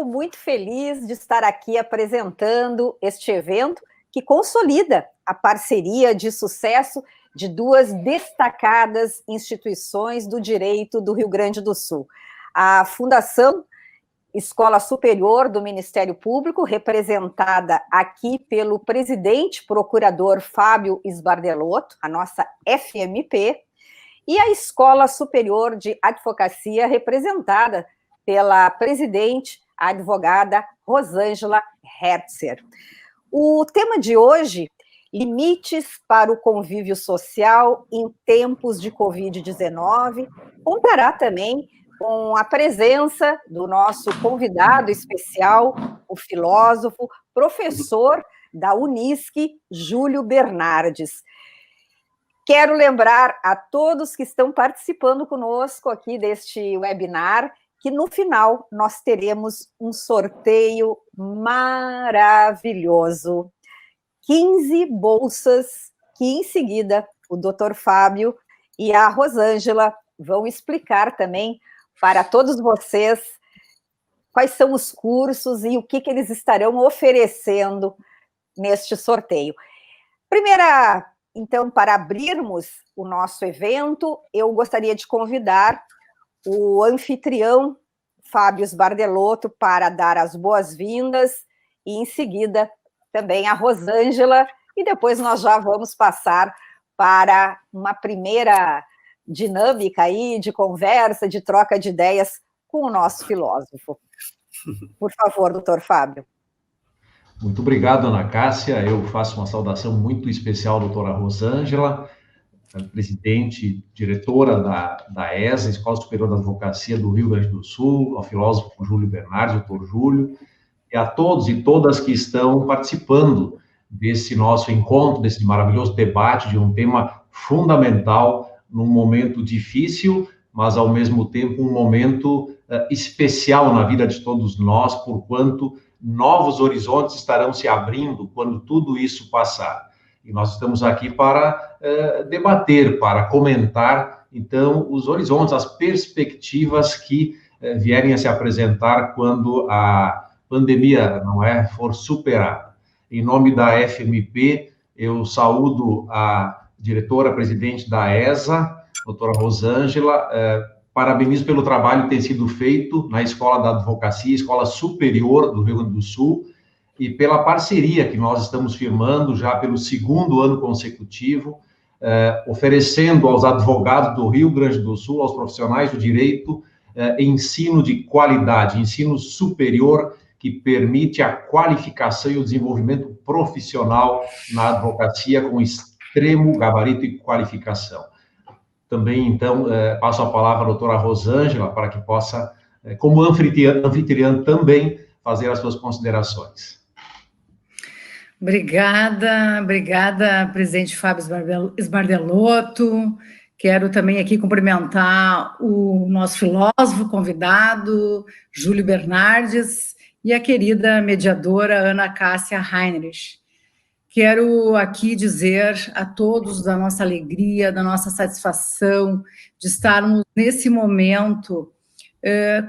muito feliz de estar aqui apresentando este evento que consolida a parceria de sucesso de duas destacadas instituições do direito do Rio Grande do Sul. A Fundação Escola Superior do Ministério Público, representada aqui pelo presidente procurador Fábio Sbardelotto, a nossa FMP, e a Escola Superior de Advocacia, representada pela presidente, a advogada Rosângela Hertzer. O tema de hoje, limites para o convívio social em tempos de Covid-19, contará também com a presença do nosso convidado especial, o filósofo, professor da Unisc, Júlio Bernardes. Quero lembrar a todos que estão participando conosco aqui deste webinar que no final nós teremos um sorteio maravilhoso. 15 bolsas que em seguida o Dr. Fábio e a Rosângela vão explicar também para todos vocês quais são os cursos e o que eles estarão oferecendo neste sorteio. Então, para abrirmos o nosso evento, eu gostaria de convidar o anfitrião Fábio Sbardelotto para dar as boas-vindas e, em seguida, também a Rosângela, e depois nós já vamos passar para uma primeira dinâmica aí de conversa, de troca de ideias com o nosso filósofo. Por favor, doutor Fábio. Muito obrigado, Ana Cássia. Eu faço uma saudação muito especial à doutora Rosângela, presidente, diretora da ESA, Escola Superior da Advocacia do Rio Grande do Sul, ao filósofo Júlio Bernardes, doutor Júlio, e a todos e todas que estão participando desse nosso encontro, desse maravilhoso debate de um tema fundamental num momento difícil, mas, ao mesmo tempo, um momento especial na vida de todos nós, porquanto novos horizontes estarão se abrindo quando tudo isso passar. E nós estamos aqui para debater, para comentar, então, os horizontes, as perspectivas que vierem a se apresentar quando a pandemia for superada. Em nome da FMP, eu saúdo a diretora-presidente da ESA, doutora Rosângela, parabenizo pelo trabalho que tem sido feito na Escola da Advocacia, Escola Superior do Rio Grande do Sul, e pela parceria que nós estamos firmando já pelo 2º ano consecutivo, oferecendo aos advogados do Rio Grande do Sul, aos profissionais do direito, ensino de qualidade, ensino superior, que permite a qualificação e o desenvolvimento profissional na advocacia com extremo gabarito e qualificação. Também, então, passo a palavra à doutora Rosângela para que possa, como anfitriã também, fazer as suas considerações. Obrigada, presidente Fábio Sbardelotto. Quero também aqui cumprimentar o nosso filósofo convidado, Júlio Bernardes, e a querida mediadora Ana Cássia Heinrich. Quero aqui dizer a todos da nossa alegria, da nossa satisfação de estarmos nesse momento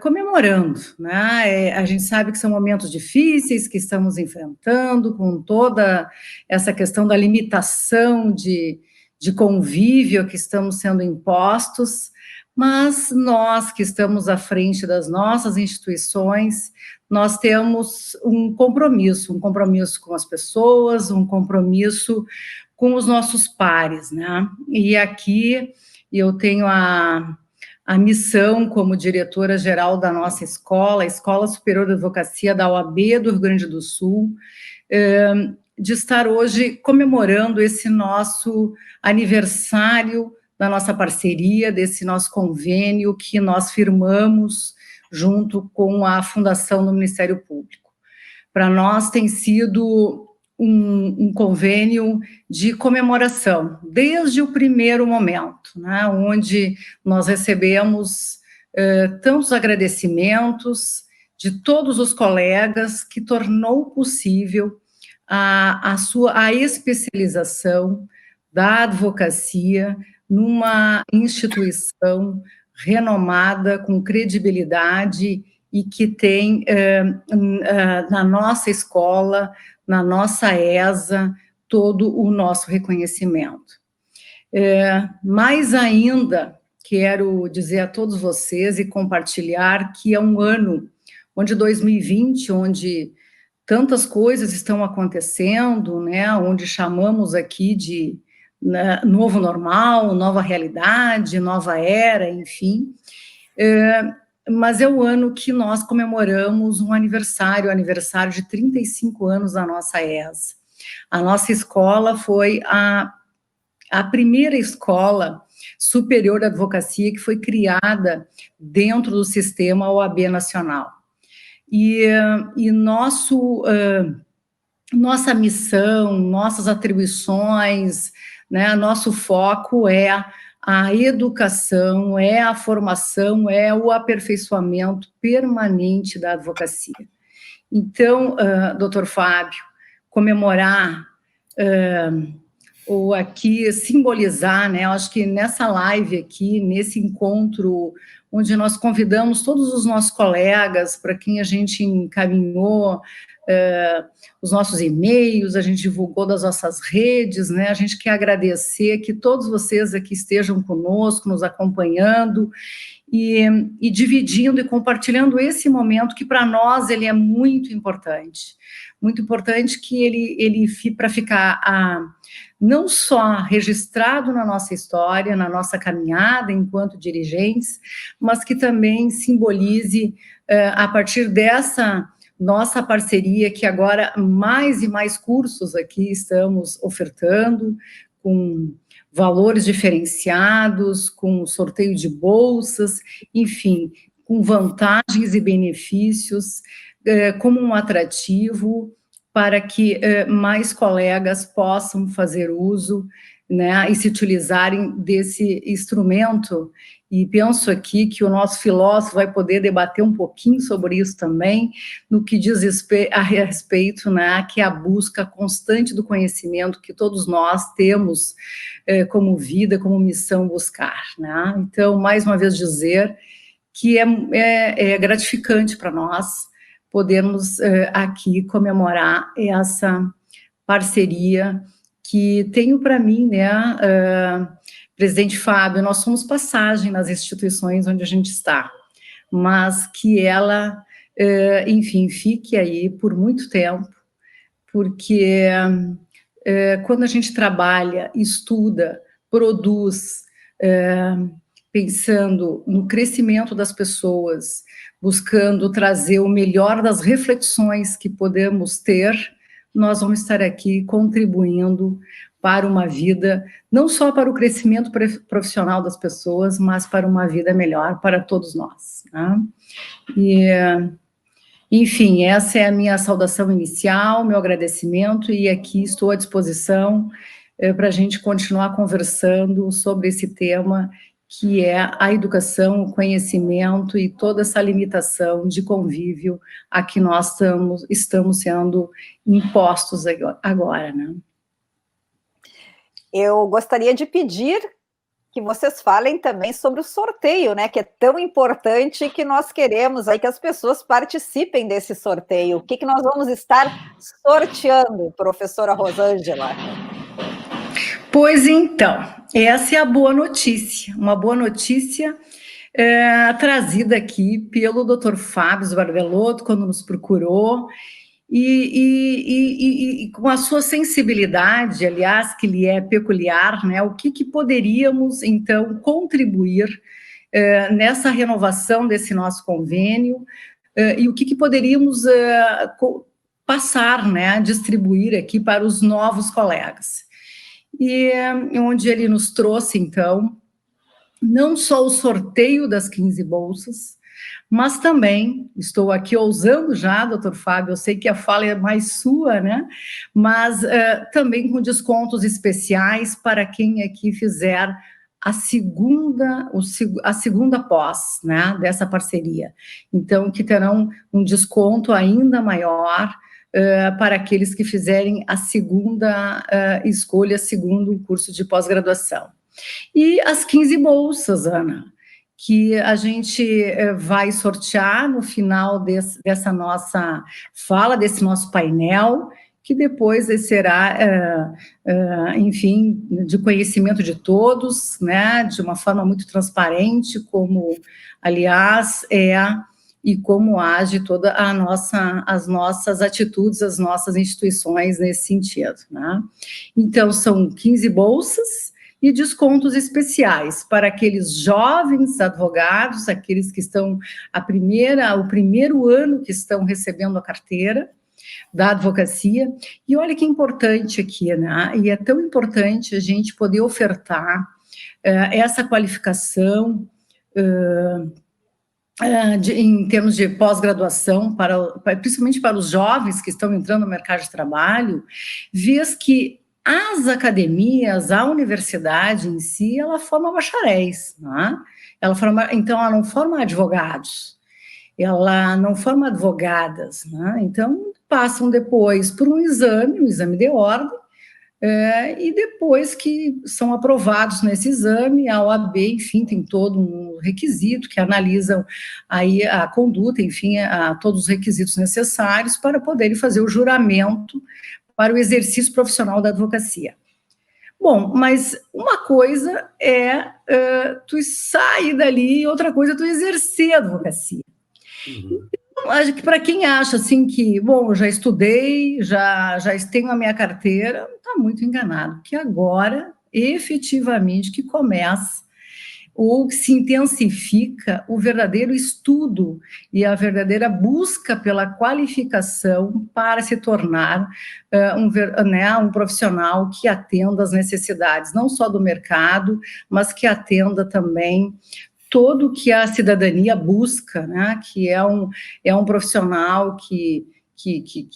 comemorando, né? A gente sabe que são momentos difíceis que estamos enfrentando, com toda essa questão da limitação de convívio que estamos sendo impostos, mas nós que estamos à frente das nossas instituições, nós temos um compromisso com as pessoas, um compromisso com os nossos pares, né? E aqui eu tenho a missão como diretora-geral da nossa escola, a Escola Superior de Advocacia da OAB do Rio Grande do Sul, de estar hoje comemorando esse nosso aniversário da nossa parceria, desse nosso convênio que nós firmamos junto com a Fundação do Ministério Público. Para nós tem sido um convênio de comemoração, desde o primeiro momento, né, onde nós recebemos tantos agradecimentos de todos os colegas que tornou possível a especialização da advocacia numa instituição renomada, com credibilidade e que tem na nossa escola, na nossa ESA, todo o nosso reconhecimento. Mais ainda, quero dizer a todos vocês e compartilhar que é um ano onde 2020, onde tantas coisas estão acontecendo, né, onde chamamos aqui de novo normal, nova realidade, nova era, enfim, mas é o ano que nós comemoramos um aniversário de 35 anos da nossa ESA. A nossa escola foi a primeira escola superior de advocacia que foi criada dentro do sistema OAB nacional. E nossa missão, nossas atribuições, né, nosso foco é a educação, é a formação, é o aperfeiçoamento permanente da advocacia. Então, doutor Fábio, comemorar, ou aqui simbolizar, né, eu acho que nessa live aqui, nesse encontro, onde nós convidamos todos os nossos colegas, para quem a gente encaminhou os nossos e-mails, a gente divulgou das nossas redes, né, a gente quer agradecer que todos vocês aqui estejam conosco, nos acompanhando, e dividindo e compartilhando esse momento que para nós ele é muito importante que ele para ficar não só registrado na nossa história, na nossa caminhada enquanto dirigentes, mas que também simbolize a partir dessa nossa parceria, que agora mais e mais cursos aqui estamos ofertando, com valores diferenciados, com sorteio de bolsas, enfim, com vantagens e benefícios, como um atrativo para que mais colegas possam fazer uso, né, e se utilizarem desse instrumento. E penso aqui que o nosso filósofo vai poder debater um pouquinho sobre isso também, no que diz a respeito, né, que é a busca constante do conhecimento que todos nós temos como vida, como missão buscar, né? Então, mais uma vez dizer que é gratificante para nós podermos aqui comemorar essa parceria que tenho para mim, né, presidente Fábio, nós somos passagem nas instituições onde a gente está, mas que ela, enfim, fique aí por muito tempo, porque quando a gente trabalha, estuda, produz, pensando no crescimento das pessoas, buscando trazer o melhor das reflexões que podemos ter, nós vamos estar aqui contribuindo para uma vida, não só para o crescimento profissional das pessoas, mas para uma vida melhor para todos nós, né? E, enfim, essa é a minha saudação inicial, meu agradecimento, e aqui estou à disposição para a gente continuar conversando sobre esse tema, que é a educação, o conhecimento e toda essa limitação de convívio a que nós estamos sendo impostos agora, né? Eu gostaria de pedir que vocês falem também sobre o sorteio, né, que é tão importante, que nós queremos aí que as pessoas participem desse sorteio. O que nós vamos estar sorteando, professora Rosângela? Pois então, essa é a boa notícia, uma boa notícia trazida aqui pelo Dr. Fábio Barbelotto, quando nos procurou, e com a sua sensibilidade, aliás, que lhe é peculiar, né, o que poderíamos, então, contribuir nessa renovação desse nosso convênio, e o que poderíamos passar, né, distribuir aqui para os novos colegas. E onde ele nos trouxe, então, não só o sorteio das 15 bolsas, mas também, estou aqui ousando já, doutor Fábio, eu sei que a fala é mais sua, né, mas também com descontos especiais para quem aqui fizer a segunda pós, né, dessa parceria. Então, que terão um desconto ainda maior para aqueles que fizerem a segunda escolha, segundo o curso de pós-graduação. E as 15 bolsas, Ana, que a gente vai sortear no final dessa nossa fala, desse nosso painel, que depois será, enfim, de conhecimento de todos, né, de uma forma muito transparente, como, aliás, e como age toda as nossas atitudes, as nossas instituições nesse sentido, né? Então, são 15 bolsas e descontos especiais para aqueles jovens advogados, aqueles que estão o primeiro ano que estão recebendo a carteira da advocacia. E olha que importante aqui, né? E é tão importante a gente poder ofertar essa qualificação em termos de pós-graduação, principalmente para os jovens que estão entrando no mercado de trabalho, vez que as academias, a universidade em si, ela forma bacharéis, né? Então, ela não forma advogados, ela não forma advogadas, né? Então, passam depois por um exame de ordem, e depois que são aprovados nesse exame, a OAB, enfim, tem todo um requisito que analisam aí a conduta, enfim, todos os requisitos necessários para poderem fazer o juramento para o exercício profissional da advocacia. Bom, mas uma coisa tu sair dali, outra coisa é tu exercer a advocacia. Acho que para quem acha assim que, bom, eu já estudei, já tenho a minha carteira, está muito enganado, porque agora, efetivamente, que começa ou que se intensifica o verdadeiro estudo e a verdadeira busca pela qualificação para se tornar um profissional que atenda às necessidades, não só do mercado, mas que atenda também todo o que a cidadania busca, né, que é um profissional que,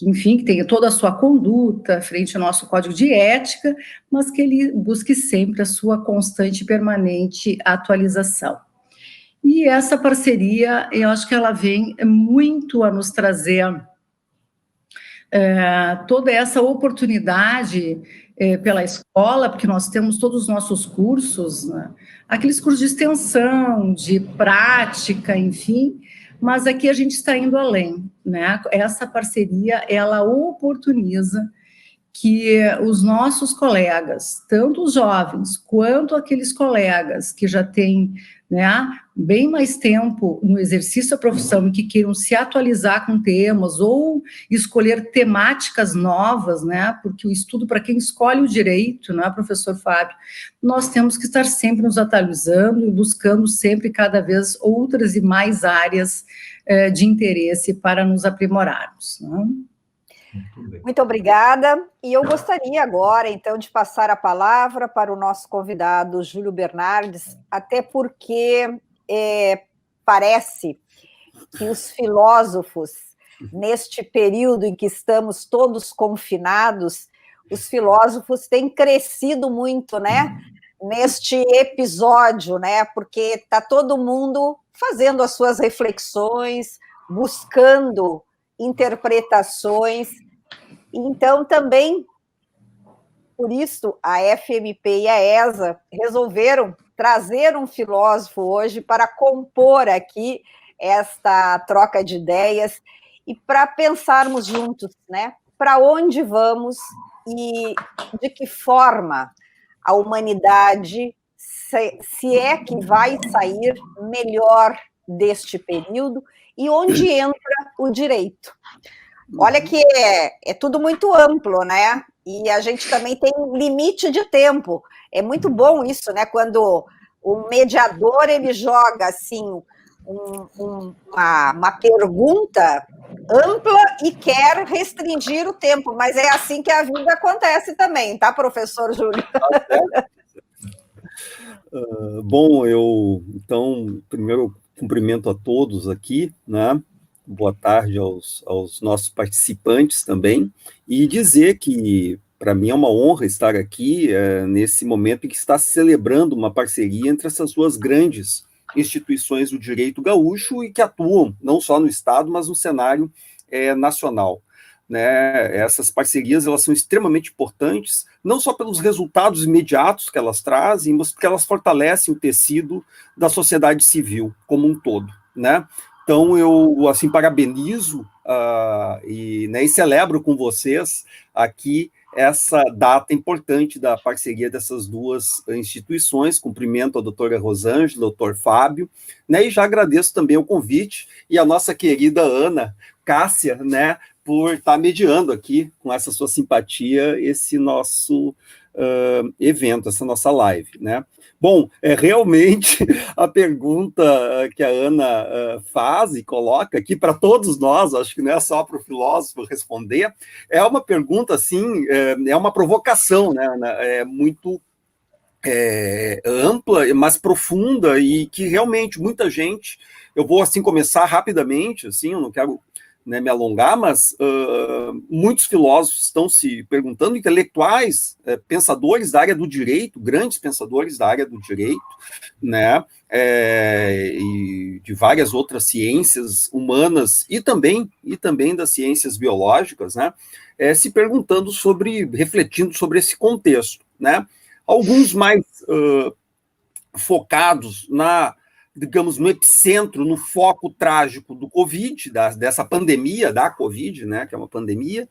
enfim, que tem toda a sua conduta frente ao nosso código de ética, mas que ele busque sempre a sua constante e permanente atualização. E essa parceria, eu acho que ela vem muito a nos trazer toda essa oportunidade pela escola, porque nós temos todos os nossos cursos, né? Aqueles cursos de extensão, de prática, enfim, mas aqui a gente está indo além, né? Essa parceria, ela oportuniza que os nossos colegas, tanto os jovens quanto aqueles colegas que já têm, né, bem mais tempo no exercício da profissão e que queiram se atualizar com temas ou escolher temáticas novas, né, porque o estudo, para quem escolhe o direito, né, professor Fábio, nós temos que estar sempre nos atualizando e buscando sempre cada vez outras e mais áreas de interesse para nos aprimorarmos, né? Muito obrigada, e eu gostaria agora, então, de passar a palavra para o nosso convidado, Júlio Bernardes, até porque parece que os filósofos, neste período em que estamos todos confinados, os filósofos têm crescido muito, né, neste episódio, né, porque está todo mundo fazendo as suas reflexões, buscando interpretações. Então, também, por isso, a FMP e a ESA resolveram trazer um filósofo hoje para compor aqui esta troca de ideias e para pensarmos juntos, né? Para onde vamos e de que forma a humanidade, se é que vai sair melhor deste período e onde entra o direito. Olha que é tudo muito amplo, né? E a gente também tem limite de tempo. É muito bom isso, né? Quando o mediador ele joga assim uma pergunta ampla e quer restringir o tempo, mas é assim que a vida acontece também, tá, professor Júlio? Bom, eu então primeiro cumprimento a todos aqui, né? Boa tarde aos nossos participantes também, e dizer que, para mim, é uma honra estar aqui nesse momento em que está se celebrando uma parceria entre essas duas grandes instituições do direito gaúcho e que atuam não só no Estado, mas no cenário nacional. né, essas parcerias elas são extremamente importantes, não só pelos resultados imediatos que elas trazem, mas porque elas fortalecem o tecido da sociedade civil como um todo, né? Então, eu, assim, parabenizo e celebro com vocês aqui essa data importante da parceria dessas duas instituições. Cumprimento a doutora Rosângela, doutor Fábio, né, e já agradeço também o convite, e a nossa querida Ana Cássia, né, por estar mediando aqui, com essa sua simpatia, esse nosso evento, essa nossa live, né. Bom, realmente a pergunta que a Ana faz e coloca aqui para todos nós, acho que não é só para o filósofo responder, é uma pergunta, assim, é uma provocação, né, Ana? É muito ampla, mas profunda, e que realmente muita gente, eu vou, assim, começar rapidamente, assim, eu não quero, né, me alongar, mas muitos filósofos estão se perguntando, intelectuais, pensadores da área do direito, grandes pensadores da área do direito, né, e de várias outras ciências humanas e também das ciências biológicas, né, se perguntando refletindo sobre esse contexto, né, alguns mais focados digamos, no epicentro, no foco trágico do Covid, dessa pandemia, da Covid, né, que é uma pandemia,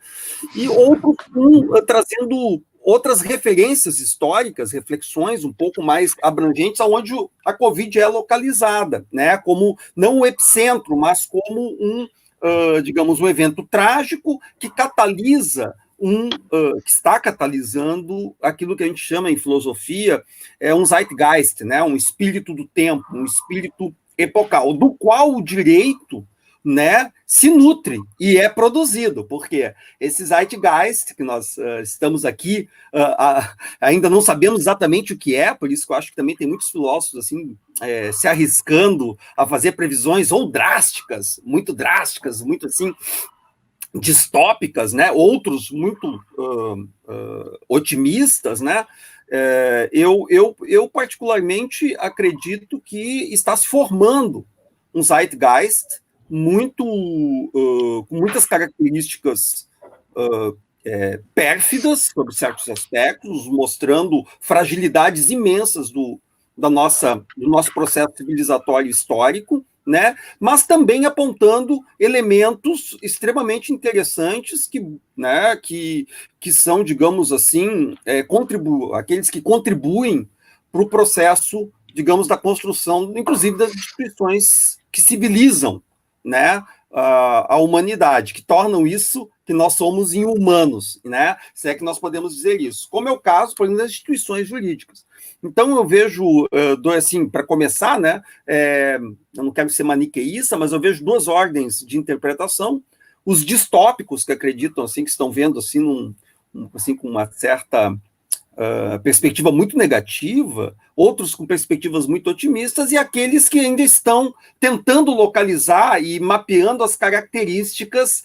e outros trazendo outras referências históricas, reflexões um pouco mais abrangentes, aonde a Covid é localizada, né, como não o epicentro, mas como digamos, um evento trágico que catalisa que está catalisando aquilo que a gente chama em filosofia um zeitgeist, né, um espírito do tempo, um espírito epocal, do qual o direito, né, se nutre e é produzido, porque esse zeitgeist que nós estamos aqui, ainda não sabemos exatamente o que é, por isso que eu acho que também tem muitos filósofos assim, se arriscando a fazer previsões ou drásticas, muito assim, distópicas, né? Outros muito otimistas, né? Eu particularmente acredito que está se formando um zeitgeist com muitas características pérfidas sobre certos aspectos, mostrando fragilidades imensas do nosso processo civilizatório histórico, né? Mas também apontando elementos extremamente interessantes né, que são, digamos assim, aqueles que contribuem para o processo, digamos, da construção, inclusive das instituições que civilizam, né, a humanidade, que tornam isso que nós somos inhumanos, né? Se é que nós podemos dizer isso. Como é o caso, por exemplo, das instituições jurídicas. Então, eu vejo, assim, para começar, né, eu não quero ser maniqueísta, mas eu vejo duas ordens de interpretação. Os distópicos, que acreditam, assim, que estão vendo, assim, assim com uma certa perspectiva muito negativa, outros com perspectivas muito otimistas, e aqueles que ainda estão tentando localizar e mapeando as características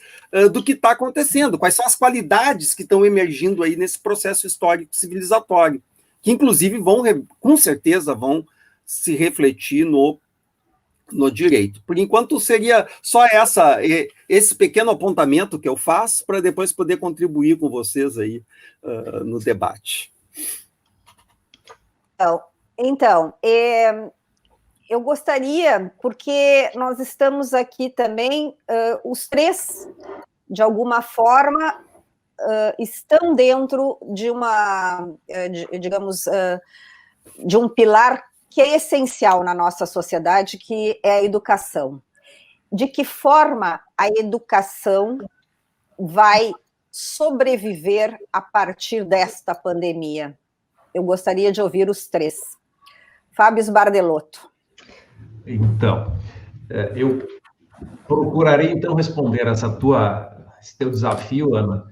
do que está acontecendo, quais são as qualidades que estão emergindo aí nesse processo histórico civilizatório, que inclusive com certeza vão se refletir no direito. Por enquanto, seria só esse pequeno apontamento que eu faço, para depois poder contribuir com vocês aí no debate. Então, eu gostaria, porque nós estamos aqui também, os três, de alguma forma, estão dentro de digamos, de um pilar que é essencial na nossa sociedade, que é a educação. De que forma a educação vai sobreviver a partir desta pandemia? Eu gostaria de ouvir os três. Fábio Sbardelotto. Então, eu procurarei, então, responder esse teu desafio, Ana,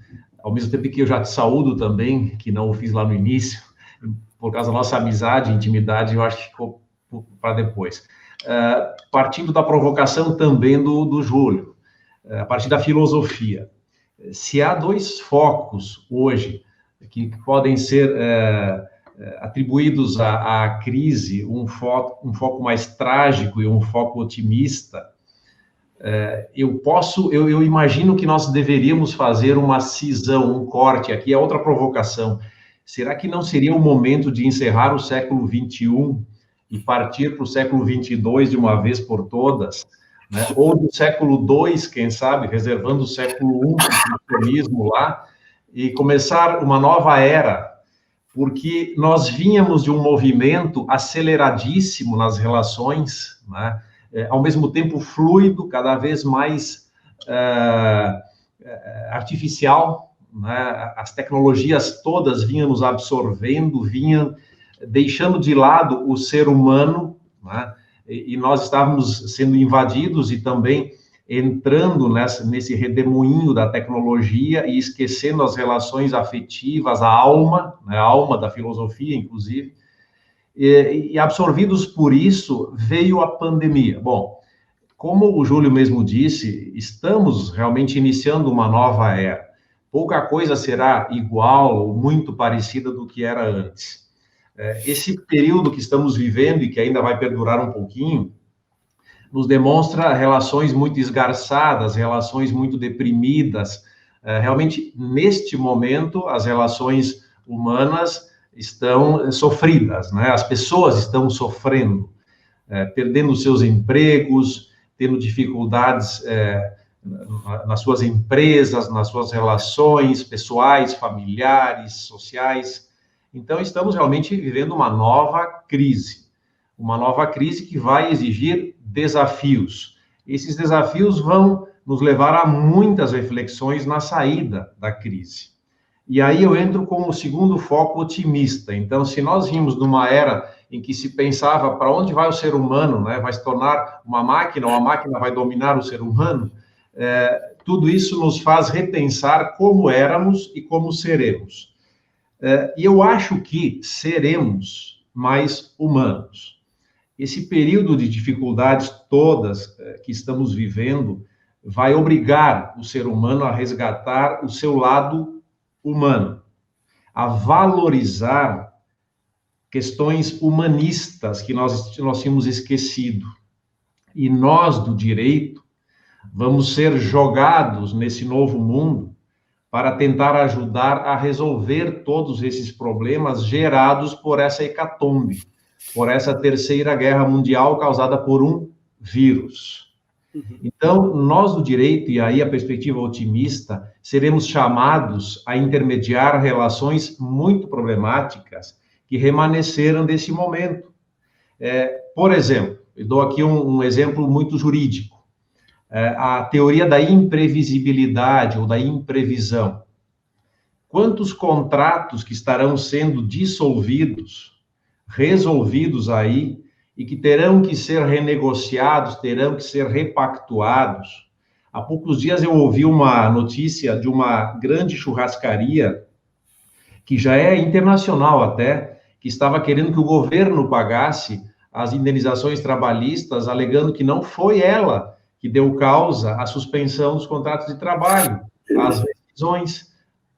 ao mesmo tempo que eu já te saúdo também, que não o fiz lá no início, por causa da nossa amizade, intimidade, eu acho que ficou para depois. Partindo da provocação também do Júlio, a partir da filosofia. Se há dois focos hoje que podem ser atribuídos à crise, um foco mais trágico e um foco otimista, eu imagino que nós deveríamos fazer uma cisão, um corte, aqui é outra provocação. Será que não seria o momento de encerrar o século XXI e partir para o século XXII de uma vez por todas? Né? Ou do século II, quem sabe, reservando o século I para o cristianismo lá, e começar uma nova era, porque nós vínhamos de um movimento aceleradíssimo nas relações, né? Ao mesmo tempo fluido, cada vez mais artificial, né? As tecnologias todas vinham nos absorvendo, vinham deixando de lado o ser humano, né? E nós estávamos sendo invadidos e também entrando nesse redemoinho da tecnologia e esquecendo as relações afetivas, a alma, né? A alma da filosofia, inclusive. E absorvidos por isso, veio a pandemia. Bom, como o Júlio mesmo disse, estamos realmente iniciando uma nova era. Pouca coisa será igual ou muito parecida do que era antes. Esse período que estamos vivendo e que ainda vai perdurar um pouquinho, nos demonstra relações muito esgarçadas, relações muito deprimidas. Realmente, neste momento, as relações humanas estão sofridas, né? As pessoas estão sofrendo, perdendo seus empregos, tendo dificuldades nas suas empresas, nas suas relações pessoais, familiares, sociais. Então, estamos realmente vivendo uma nova crise que vai exigir desafios. Esses desafios vão nos levar a muitas reflexões na saída da crise. E aí eu entro com o segundo foco otimista. Então, se nós vimos numa era em que se pensava para onde vai o ser humano, né? Vai se tornar uma máquina, ou a máquina vai dominar o ser humano, tudo isso nos faz repensar como éramos e como seremos. E eu acho que seremos mais humanos. Esse período de dificuldades todas que estamos vivendo vai obrigar o ser humano a resgatar o seu lado humano, a valorizar questões humanistas que nós tínhamos esquecido. E nós, do direito, vamos ser jogados nesse novo mundo para tentar ajudar a resolver todos esses problemas gerados por essa hecatombe, por essa terceira guerra mundial causada por um vírus. Então, nós do direito, e aí a perspectiva otimista, seremos chamados a intermediar relações muito problemáticas que remanesceram desse momento. Por exemplo, eu dou aqui um exemplo muito jurídico. A teoria da imprevisibilidade ou da imprevisão. Quantos contratos que estarão sendo dissolvidos, resolvidos aí, e que terão que ser renegociados, terão que ser repactuados. Há poucos dias eu ouvi uma notícia de uma grande churrascaria, que já é internacional até, que estava querendo que o governo pagasse as indenizações trabalhistas, alegando que não foi ela que deu causa à suspensão dos contratos de trabalho, às rescisões,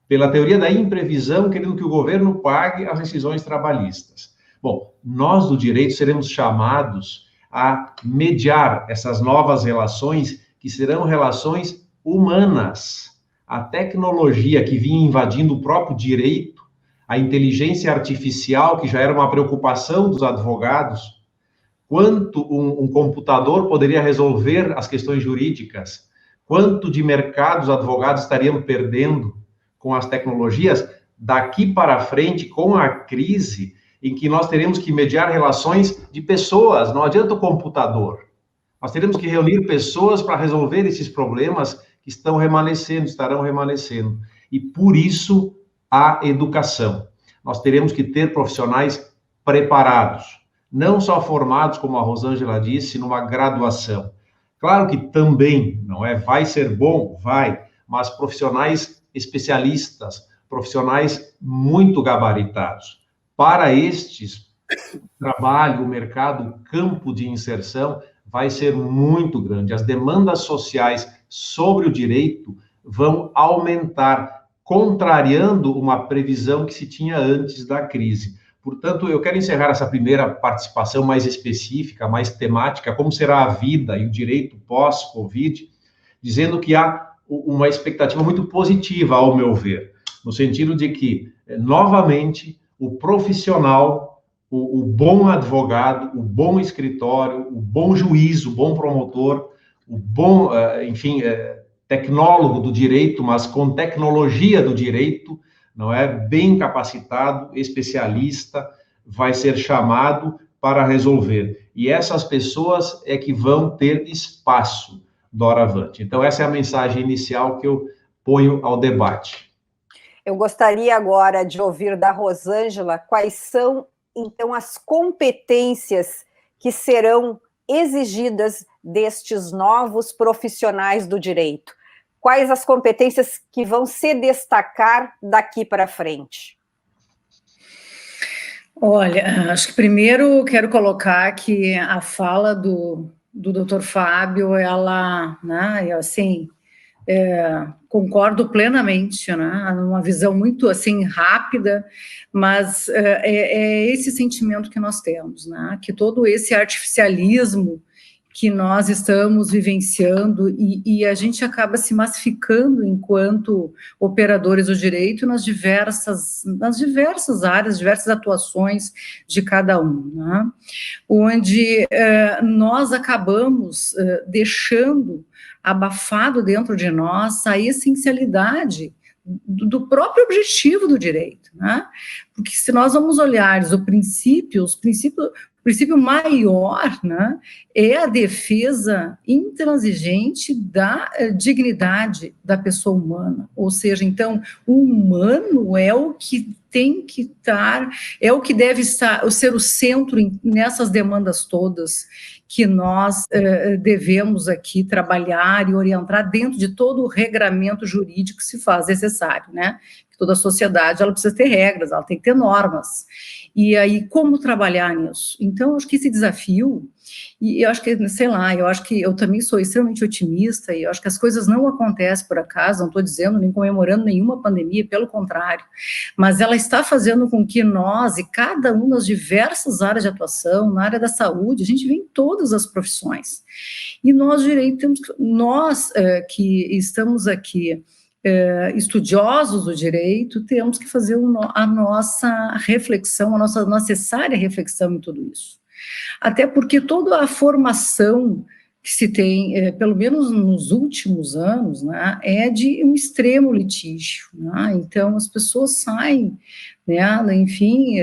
pela teoria da imprevisão, querendo que o governo pague as rescisões trabalhistas. Bom, nós do direito seremos chamados a mediar essas novas relações, que serão relações humanas. A tecnologia que vinha invadindo o próprio direito, a inteligência artificial, que já era uma preocupação dos advogados, quanto um computador poderia resolver as questões jurídicas, quanto de mercado os advogados estariam perdendo com as tecnologias, daqui para frente, com a crise, em que nós teremos que mediar relações de pessoas, não adianta o computador. Nós teremos que reunir pessoas para resolver esses problemas que estarão remanescendo. E por isso, a educação. Nós teremos que ter profissionais preparados, não só formados, como a Rosângela disse, numa graduação. Claro que também, não é? Vai ser bom? Vai, mas profissionais especialistas, profissionais muito gabaritados. Para estes, o trabalho, o mercado, o campo de inserção vai ser muito grande. As demandas sociais sobre o direito vão aumentar, contrariando uma previsão que se tinha antes da crise. Portanto, eu quero encerrar essa primeira participação mais específica, mais temática, como será a vida e o direito pós-Covid, dizendo que há uma expectativa muito positiva, ao meu ver, no sentido de que, novamente, o profissional, o bom advogado, o bom escritório, o bom juiz, o bom promotor, o bom, enfim, tecnólogo do direito, mas com tecnologia do direito, não é? Bem capacitado, especialista, vai ser chamado para resolver. E essas pessoas é que vão ter espaço doravante. Então, essa é a mensagem inicial que eu ponho ao debate. Eu gostaria agora de ouvir da Rosângela quais são, então, as competências que serão exigidas destes novos profissionais do direito. Quais as competências que vão se destacar daqui para frente? Olha, acho que primeiro quero colocar que a fala do Dr. Fábio, ela, né, assim, concordo plenamente, né, uma visão muito, assim, rápida, mas é esse sentimento que nós temos, né, que todo esse artificialismo que nós estamos vivenciando e a gente acaba se massificando enquanto operadores do direito nas diversas áreas, diversas atuações de cada um, né? Onde nós acabamos deixando abafado dentro de nós a essencialidade do próprio objetivo do direito, né? Porque se nós vamos olhar o princípio maior, né, é a defesa intransigente da dignidade da pessoa humana, ou seja, então, o humano é o que tem que estar, é o que deve ser o centro nessas demandas todas que nós devemos aqui trabalhar e orientar dentro de todo o regramento jurídico que se faz necessário, né? Toda a sociedade, ela precisa ter regras, ela tem que ter normas. E aí, como trabalhar nisso? Então, eu acho que esse desafio, e eu acho que, sei lá, eu acho que eu também sou extremamente otimista, e eu acho que as coisas não acontecem por acaso, não estou dizendo, nem comemorando nenhuma pandemia, pelo contrário, mas ela está fazendo com que nós, e cada um nas diversas áreas de atuação, na área da saúde, a gente vê em todas as profissões. E nós, direito, nós que estamos aqui, estudiosos do direito, temos que fazer a nossa reflexão, a nossa necessária reflexão em tudo isso. Até porque toda a formação que se tem, pelo menos nos últimos anos, né, é de um extremo litígio, né? Então as pessoas saem, né, enfim,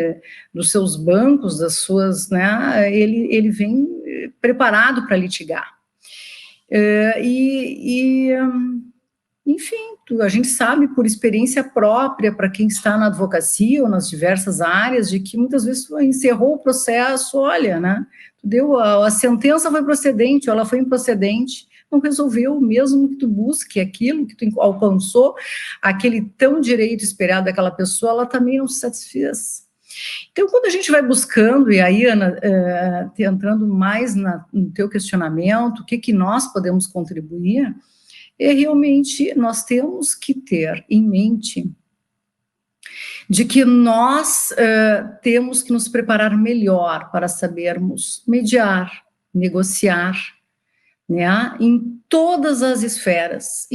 dos seus bancos, das suas, né, ele vem preparado para litigar. Enfim, a gente sabe por experiência própria, para quem está na advocacia ou nas diversas áreas, de que muitas vezes encerrou o processo, olha, né, a sentença foi procedente, ou ela foi improcedente, não resolveu, mesmo que tu busque aquilo, que tu alcançou, aquele tão direito esperado daquela pessoa, ela também não se satisfez. Então, quando a gente vai buscando, e aí, Ana, entrando mais no teu questionamento, o que nós podemos contribuir, realmente nós temos que ter em mente de que nós temos que nos preparar melhor para sabermos mediar, negociar, né, em todas as esferas,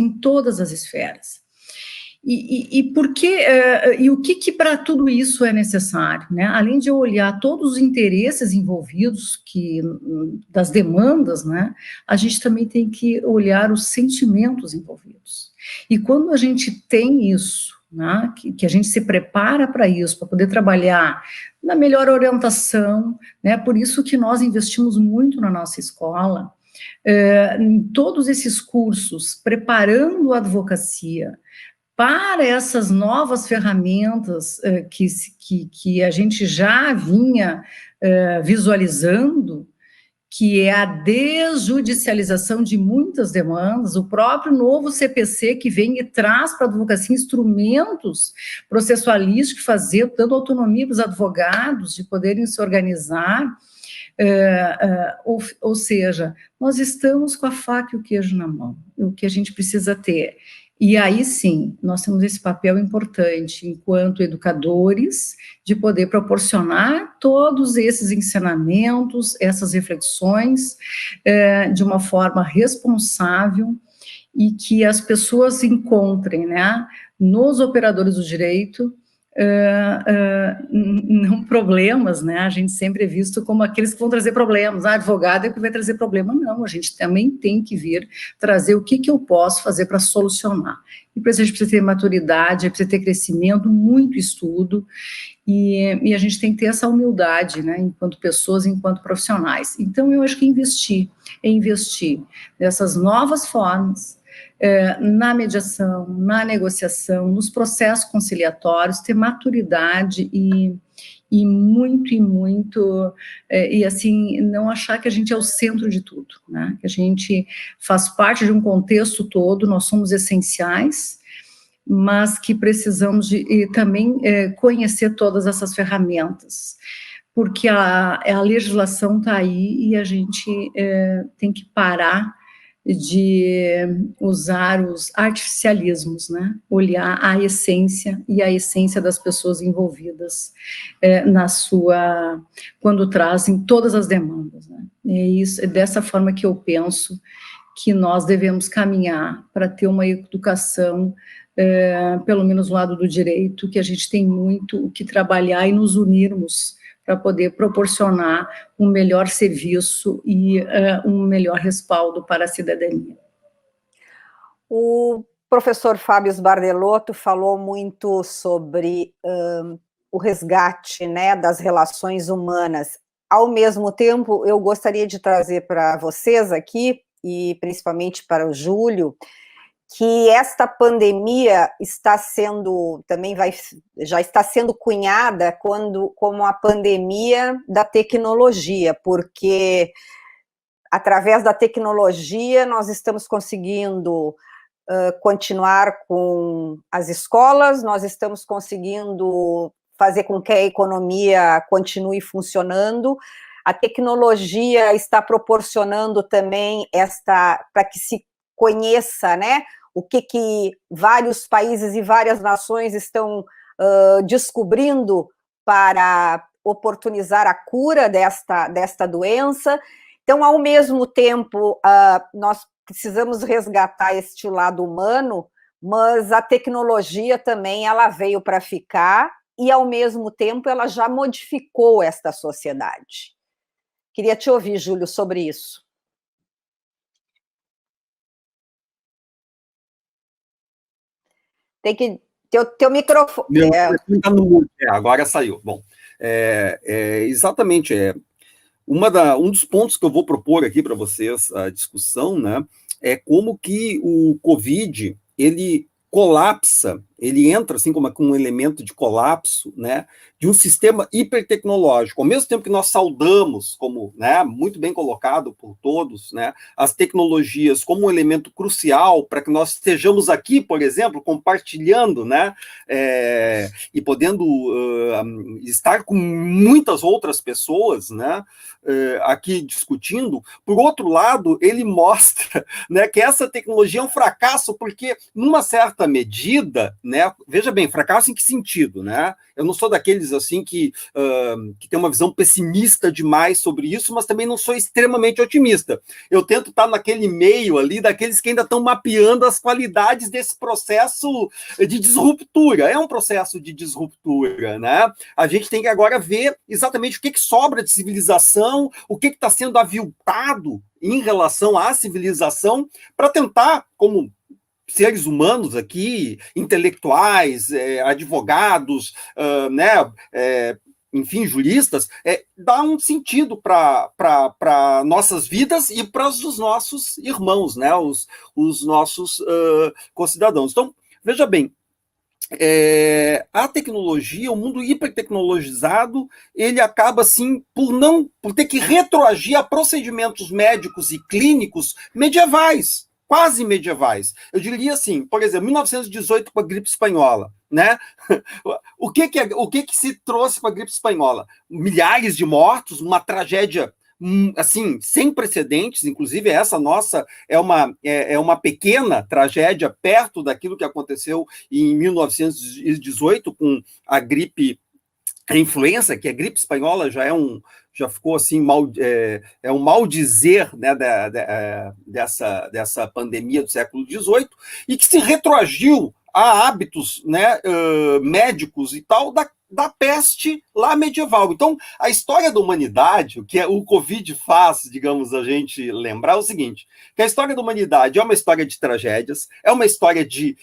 E por que, e o que para tudo isso é necessário, né? Além de eu olhar todos os interesses envolvidos, das demandas, né, a gente também tem que olhar os sentimentos envolvidos. E quando a gente tem isso, né, que a gente se prepara para isso, para poder trabalhar na melhor orientação, né, por isso que nós investimos muito na nossa escola, em todos esses cursos, preparando a advocacia para essas novas ferramentas que a gente já vinha visualizando, que é a desjudicialização de muitas demandas, o próprio novo CPC que vem e traz para a advocacia instrumentos processualísticos, dando autonomia para os advogados de poderem se organizar, ou seja, nós estamos com a faca e o queijo na mão. O que a gente precisa ter E aí sim, nós temos esse papel importante, enquanto educadores, de poder proporcionar todos esses ensinamentos, essas reflexões, de uma forma responsável, e que as pessoas encontrem, né, nos operadores do direito, não problemas, né, a gente sempre é visto como aqueles que vão trazer problemas, advogado é que vai trazer problema, não, a gente também tem que vir trazer o que eu posso fazer para solucionar, e para isso a gente precisa ter maturidade, precisa ter crescimento, muito estudo, e a gente tem que ter essa humildade, né, enquanto pessoas, enquanto profissionais. Então eu acho que investir nessas novas formas, na mediação, na negociação, nos processos conciliatórios, ter maturidade e muito, e assim, não achar que a gente é o centro de tudo, né, que a gente faz parte de um contexto todo, nós somos essenciais, mas que precisamos também conhecer todas essas ferramentas, porque a legislação está aí e a gente tem que parar de usar os artificialismos, né? Olhar a essência e a essência das pessoas envolvidas quando trazem todas as demandas, né? É dessa forma que eu penso que nós devemos caminhar para ter uma educação, pelo menos do lado do direito, que a gente tem muito o que trabalhar e nos unirmos para poder proporcionar um melhor serviço e um melhor respaldo para a cidadania. O professor Fábio Sbardellotto falou muito sobre o resgate, né, das relações humanas. Ao mesmo tempo, eu gostaria de trazer para vocês aqui, e principalmente para o Júlio, que esta pandemia está sendo, já está sendo cunhada como a pandemia da tecnologia, porque através da tecnologia nós estamos conseguindo continuar com as escolas, nós estamos conseguindo fazer com que a economia continue funcionando, a tecnologia está proporcionando também para que se conheça, né, o que vários países e várias nações estão descobrindo para oportunizar a cura desta doença. Então, ao mesmo tempo, nós precisamos resgatar este lado humano, mas a tecnologia também ela veio para ficar e, ao mesmo tempo, ela já modificou esta sociedade. Queria te ouvir, Júlio, sobre isso. Tem que ter o teu microfone. Meu microfone está no mute, agora saiu. Bom, exatamente, um dos pontos que eu vou propor aqui para vocês, a discussão, né, é como que o Covid, ele colapsa, ele entra assim como um elemento de colapso, né, de um sistema hipertecnológico. Ao mesmo tempo que nós saudamos, como, né, muito bem colocado por todos, né, as tecnologias como um elemento crucial para que nós estejamos aqui, por exemplo, compartilhando, né, e podendo estar com muitas outras pessoas, né, aqui discutindo. Por outro lado, ele mostra, né, que essa tecnologia é um fracasso, porque numa certa medida, né, veja bem, fracasso em que sentido, né? Eu não sou daqueles assim que tem uma visão pessimista demais sobre isso, mas também não sou extremamente otimista. Eu tento estar naquele meio ali daqueles que ainda estão mapeando as qualidades desse processo de disruptura. É um processo de disruptura, né? A gente tem que agora ver exatamente o que sobra de civilização, o que está sendo aviltado em relação à civilização, para tentar, como seres humanos aqui, intelectuais, advogados, né, enfim, juristas, dar um sentido para nossas vidas e para os nossos irmãos, né, os nossos concidadãos. Então, veja bem, a tecnologia, o mundo hipertecnologizado, ele acaba, assim, por ter que retroagir a procedimentos médicos e clínicos medievais, quase medievais. Eu diria assim, por exemplo, 1918 com a gripe espanhola, né? O que se trouxe com a gripe espanhola? Milhares de mortos, uma tragédia assim, sem precedentes, inclusive essa nossa é uma pequena tragédia perto daquilo que aconteceu em 1918 com a gripe, a influenza, que a gripe espanhola já ficou assim um mal dizer, né, dessa pandemia do século XVIII, e que se retroagiu a hábitos, né, médicos e tal da peste lá medieval. Então, a história da humanidade, o que o Covid faz, digamos, a gente lembrar é o seguinte, que a história da humanidade é uma história de tragédias, é uma história de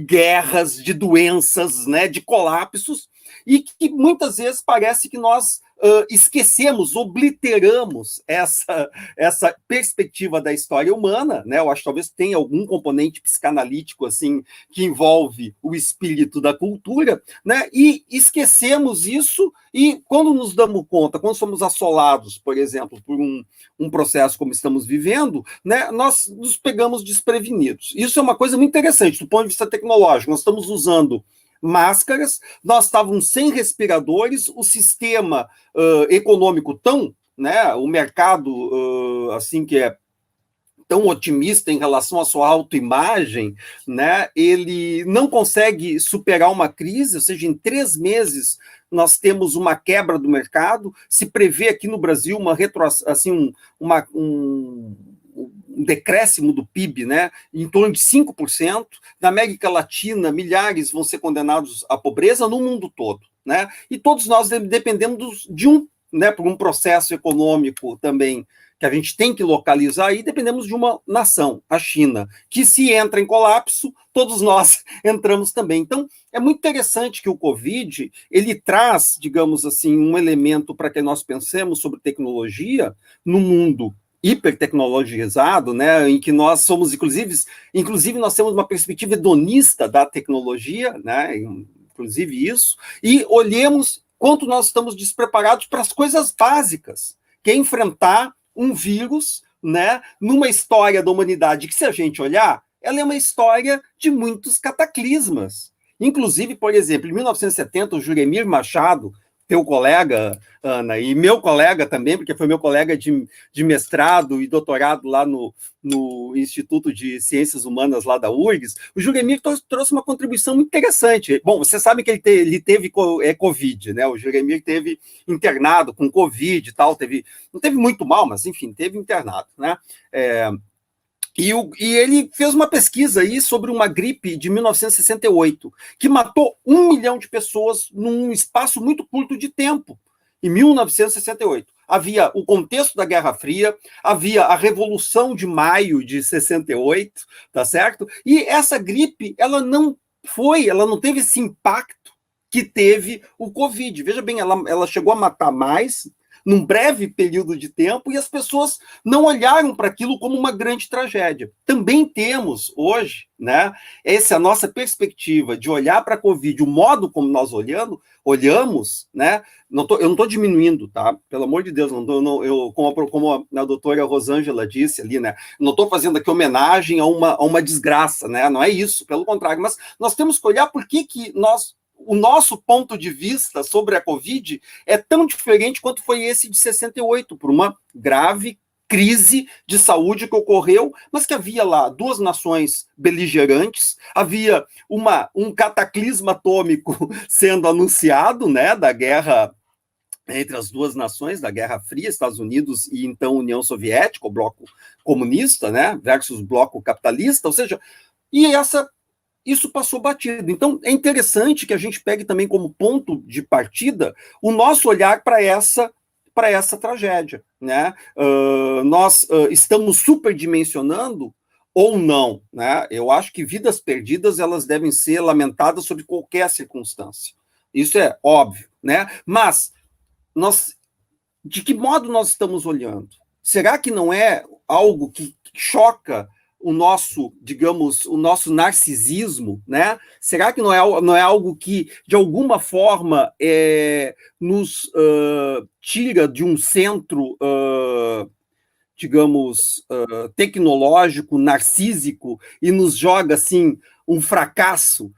guerras, de doenças, né, de colapsos, e que muitas vezes parece que nós esquecemos, obliteramos essa perspectiva da história humana, né? Eu acho que talvez tenha algum componente psicanalítico assim que envolve o espírito da cultura, né? E esquecemos isso, e quando nos damos conta, quando somos assolados, por exemplo, por um processo como estamos vivendo, né? Nós nos pegamos desprevenidos. Isso é uma coisa muito interessante do ponto de vista tecnológico. Nós estamos usando máscaras, nós estávamos sem respiradores, o sistema econômico tão, né, o mercado assim que é tão otimista em relação à sua autoimagem, né, ele não consegue superar uma crise, ou seja, em 3 meses nós temos uma quebra do mercado, se prevê aqui no Brasil um decréscimo do PIB, né, em torno de 5%. Na América Latina, milhares vão ser condenados à pobreza no mundo todo, né? E todos nós dependemos por um processo econômico também que a gente tem que localizar, e dependemos de uma nação, a China, que se entra em colapso, todos nós entramos também. Então, é muito interessante que o Covid, ele traz, digamos assim, um elemento para que nós pensemos sobre tecnologia no mundo hipertecnologizado, né, em que nós somos, inclusive nós temos uma perspectiva hedonista da tecnologia, né, inclusive isso, e olhemos quanto nós estamos despreparados para as coisas básicas, que é enfrentar um vírus, né, numa história da humanidade que, se a gente olhar, ela é uma história de muitos cataclismas. Inclusive, por exemplo, em 1970, o Juremir Machado, teu colega, Ana, e meu colega também, porque foi meu colega de mestrado e doutorado lá no Instituto de Ciências Humanas lá da URGS, o Juremir trouxe uma contribuição muito interessante. Bom, você sabe que ele teve Covid, né? O Juremir teve internado com Covid e tal, não teve muito mal, mas enfim, teve internado, né? E ele fez uma pesquisa aí sobre uma gripe de 1968, que matou 1 milhão de pessoas num espaço muito curto de tempo, em 1968. Havia o contexto da Guerra Fria, havia a Revolução de Maio de 68, tá certo? E essa gripe, ela não teve esse impacto que teve o Covid. Veja bem, ela chegou a matar mais num breve período de tempo, e as pessoas não olharam para aquilo como uma grande tragédia. Também temos hoje, né, essa nossa perspectiva de olhar para a Covid, o modo como nós olhamos, né, eu não estou diminuindo, tá? Pelo amor de Deus, como a doutora Rosângela disse ali, né, não estou fazendo aqui homenagem a uma desgraça, né, não é isso, pelo contrário, mas nós temos que olhar por que o nosso ponto de vista sobre a Covid é tão diferente quanto foi esse de 68, por uma grave crise de saúde que ocorreu, mas que havia lá 2 nações beligerantes, havia um cataclisma atômico sendo anunciado, né, da guerra entre as 2 nações, da Guerra Fria, Estados Unidos e então União Soviética, o bloco comunista, né, versus bloco capitalista, ou seja, isso passou batido. Então, é interessante que a gente pegue também como ponto de partida o nosso olhar para essa tragédia, né? Nós estamos superdimensionando ou não, né? Eu acho que vidas perdidas, elas devem ser lamentadas sob qualquer circunstância. Isso é óbvio, né? Mas de que modo nós estamos olhando? Será que não é algo que choca o nosso narcisismo, né? Será que não é algo que, de alguma forma, nos tira de um centro, tecnológico, narcísico, e nos joga, assim, um fracasso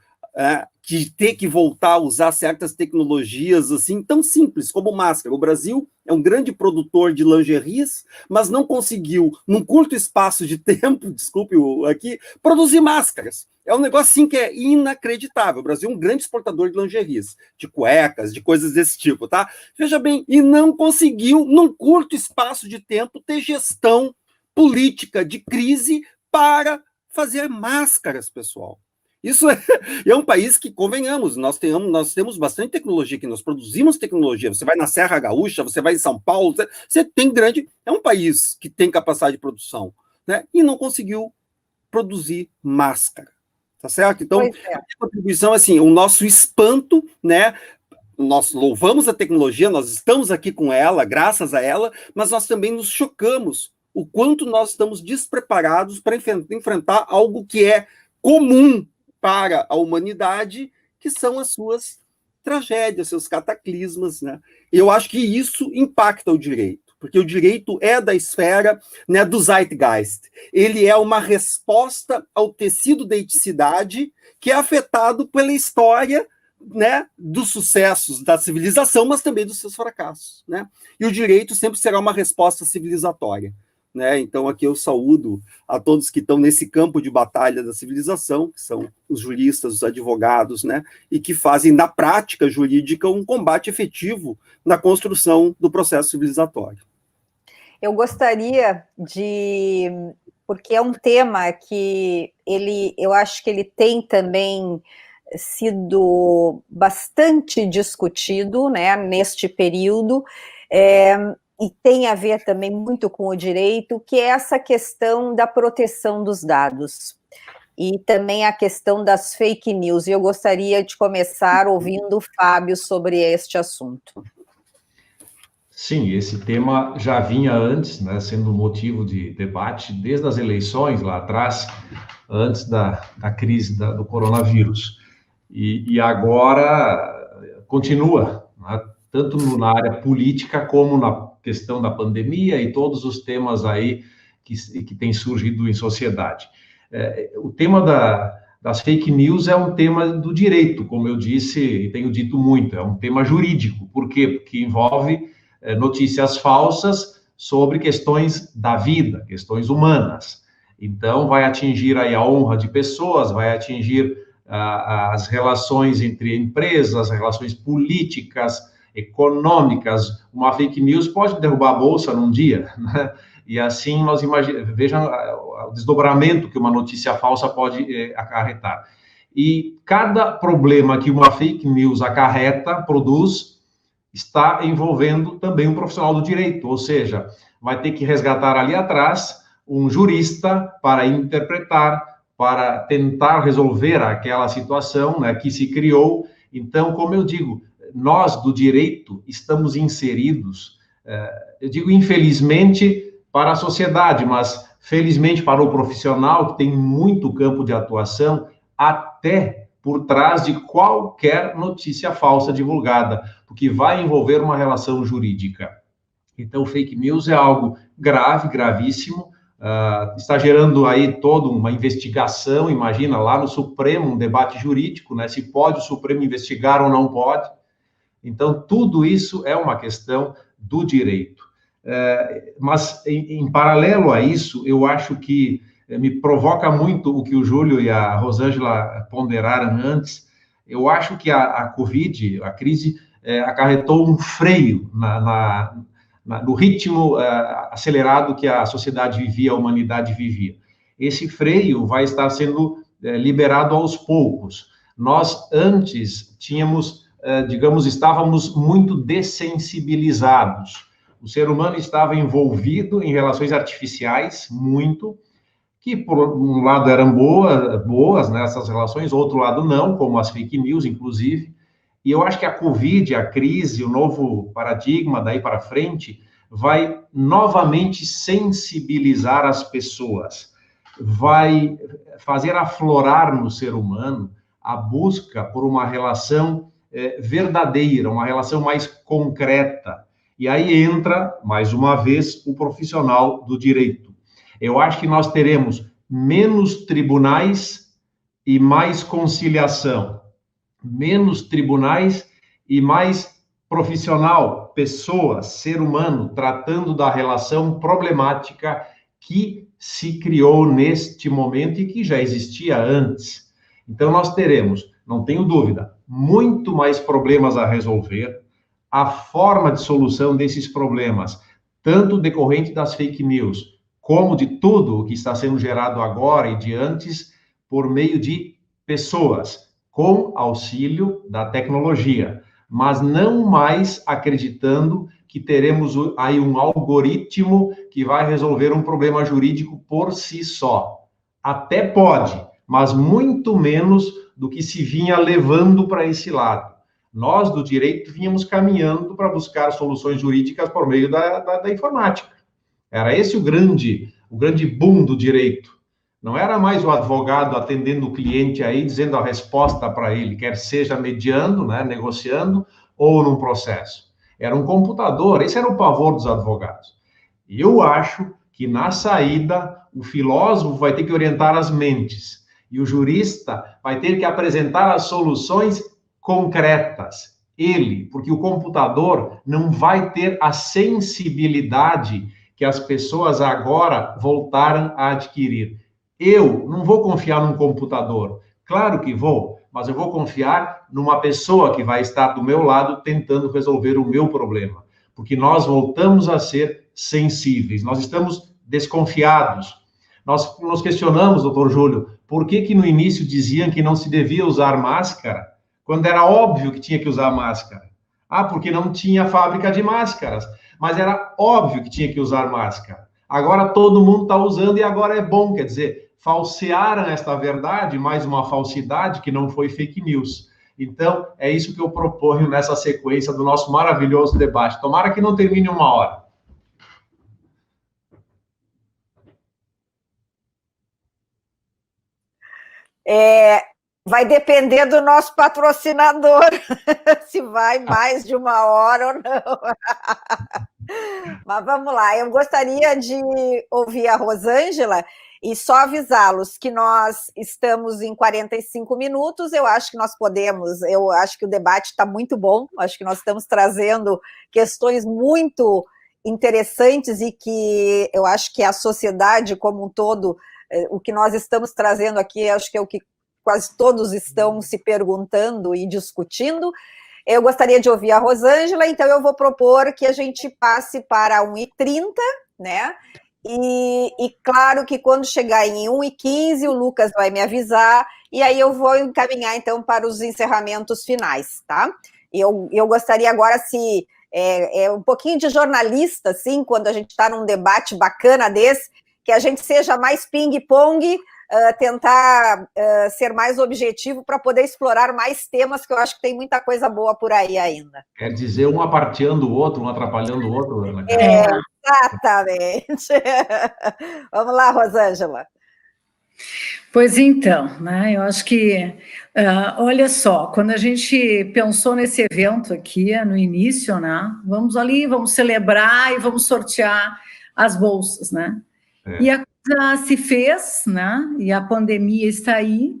de ter que voltar a usar certas tecnologias assim tão simples como máscara. O Brasil é um grande produtor de lingeries, mas não conseguiu, num curto espaço de tempo, desculpe aqui, produzir máscaras. É um negócio assim que é inacreditável. O Brasil é um grande exportador de lingeries, de cuecas, de coisas desse tipo, tá? Veja bem, e não conseguiu, num curto espaço de tempo, ter gestão política de crise para fazer máscaras, pessoal. Isso é um país que, convenhamos, nós temos bastante tecnologia aqui, nós produzimos tecnologia. Você vai na Serra Gaúcha, você vai em São Paulo, você tem grande... É um país que tem capacidade de produção, né? E não conseguiu produzir máscara, tá certo? Então, a contribuição, assim, o nosso espanto, né? Nós louvamos a tecnologia, nós estamos aqui com ela, graças a ela, mas nós também nos chocamos o quanto nós estamos despreparados para enfrentar algo que é comum para a humanidade, que são as suas tragédias, seus cataclismas, né? E eu acho que isso impacta o direito, porque o direito é da esfera, né, do zeitgeist. Ele é uma resposta ao tecido da eticidade que é afetado pela história, né, dos sucessos da civilização, mas também dos seus fracassos, né? E o direito sempre será uma resposta civilizatória, né? Então, aqui eu saúdo a todos que estão nesse campo de batalha da civilização, que são os juristas, os advogados, né? E que fazem, na prática jurídica, um combate efetivo na construção do processo civilizatório. Eu gostaria porque é um tema que eu acho que ele tem também sido bastante discutido, né, neste período, e tem a ver também muito com o direito, que é essa questão da proteção dos dados, e também a questão das fake news, e eu gostaria de começar ouvindo o Fábio sobre este assunto. Sim, esse tema já vinha antes, né, sendo motivo de debate desde as eleições lá atrás, antes da crise do coronavírus, e agora continua, né, tanto na área política como na questão da pandemia e todos os temas aí que têm surgido em sociedade. O tema das fake news é um tema do direito, como eu disse e tenho dito muito, é um tema jurídico. Por quê? Porque envolve notícias falsas sobre questões da vida, questões humanas. Então, vai atingir aí a honra de pessoas, vai atingir as relações entre empresas, as relações políticas, econômicas. Uma fake news pode derrubar a bolsa num dia, né? E assim nós vejam o desdobramento que uma notícia falsa pode acarretar. E cada problema que uma fake news produz, está envolvendo também um profissional do direito, ou seja, vai ter que resgatar ali atrás um jurista para interpretar, para tentar resolver aquela situação, né, que se criou. Então, como eu digo, nós do direito estamos inseridos, eu digo infelizmente para a sociedade, mas felizmente para o profissional que tem muito campo de atuação, até por trás de qualquer notícia falsa divulgada, porque vai envolver uma relação jurídica. Então, fake news é algo grave, gravíssimo, está gerando aí toda uma investigação, imagina, lá no Supremo, um debate jurídico, né, se pode o Supremo investigar ou não pode. Então, tudo isso é uma questão do direito. Mas, em paralelo a isso, eu acho que me provoca muito o que o Júlio e a Rosângela ponderaram antes. Eu acho que a Covid, a crise, acarretou um freio no ritmo acelerado que a sociedade vivia, a humanidade vivia. Esse freio vai estar sendo liberado aos poucos. Nós, antes, estávamos muito dessensibilizados. O ser humano estava envolvido em relações artificiais, muito, que por um lado eram boas, né, essas relações, outro lado não, como as fake news, inclusive. E eu acho que a Covid, a crise, o novo paradigma daí para frente, vai novamente sensibilizar as pessoas, vai fazer aflorar no ser humano a busca por uma relação verdadeira, uma relação mais concreta. E aí entra, mais uma vez, o profissional do direito. Eu acho que nós teremos menos tribunais e mais conciliação. menos tribunais e mais profissional, pessoa, ser humano, tratando da relação problemática que se criou neste momento e que já existia antes. Então, nós teremos, não tenho dúvida, muito mais problemas a resolver. A forma de solução desses problemas, tanto decorrente das fake news, como de tudo o que está sendo gerado agora e de antes, por meio de pessoas, com auxílio da tecnologia, mas não mais acreditando que teremos aí um algoritmo que vai resolver um problema jurídico por si só. Até pode, mas muito menos do que se vinha levando para esse lado. Nós, do direito, vínhamos caminhando para buscar soluções jurídicas por meio da informática. Era esse o grande boom do direito. Não era mais o advogado atendendo o cliente aí, dizendo a resposta para ele, quer seja mediando, né, negociando, ou num processo. Era um computador, esse era o pavor dos advogados. E eu acho que, na saída, o filósofo vai ter que orientar as mentes, e o jurista vai ter que apresentar as soluções concretas. Ele, porque o computador não vai ter a sensibilidade que as pessoas agora voltaram a adquirir. Eu não vou confiar num computador. Claro que vou, mas eu vou confiar numa pessoa que vai estar do meu lado tentando resolver o meu problema. Porque nós voltamos a ser sensíveis, nós estamos desconfiados. Nós nos questionamos, doutor Júlio, por que no início diziam que não se devia usar máscara, quando era óbvio que tinha que usar máscara? Ah, porque não tinha fábrica de máscaras, mas era óbvio que tinha que usar máscara. Agora todo mundo está usando e agora é bom, quer dizer, falsearam esta verdade, mais uma falsidade que não foi fake news. Então, é isso que eu proponho nessa sequência do nosso maravilhoso debate. Tomara que não termine 1 hora. Vai depender do nosso patrocinador, se vai mais de 1 hora ou não. Mas vamos lá, eu gostaria de ouvir a Rosângela e só avisá-los que nós estamos em 45 minutos, eu acho que nós podemos, eu acho que o debate está muito bom, acho que nós estamos trazendo questões muito interessantes e que eu acho que a sociedade como um todo, o que nós estamos trazendo aqui, acho que é o que quase todos estão se perguntando e discutindo. Eu gostaria de ouvir a Rosângela, então eu vou propor que a gente passe para 1h30, né? E claro que quando chegar em 1h15, o Lucas vai me avisar, e aí eu vou encaminhar, então, para os encerramentos finais, tá? Eu gostaria agora, se um pouquinho de jornalista, assim, quando a gente está num debate bacana desse, que a gente seja mais ping-pong, tentar ser mais objetivo para poder explorar mais temas, que eu acho que tem muita coisa boa por aí ainda. Quer dizer, um aparteando o outro, um atrapalhando o outro, Ana? Exatamente. Vamos lá, Rosângela. Pois então, né, eu acho que, olha só, quando a gente pensou nesse evento aqui, no início, né, vamos ali, vamos celebrar e vamos sortear as bolsas, né? E a coisa se fez, né? E a pandemia está aí,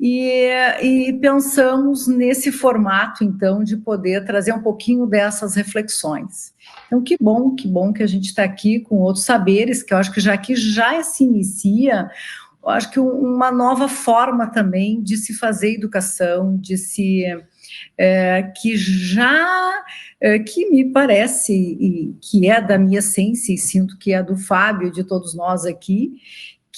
e pensamos nesse formato, então, de poder trazer um pouquinho dessas reflexões. Então, que bom que a gente está aqui com outros saberes, que eu acho que já se inicia, eu acho que uma nova forma também de se fazer educação, que me parece, e que é da minha essência, e sinto que é do Fábio e de todos nós aqui,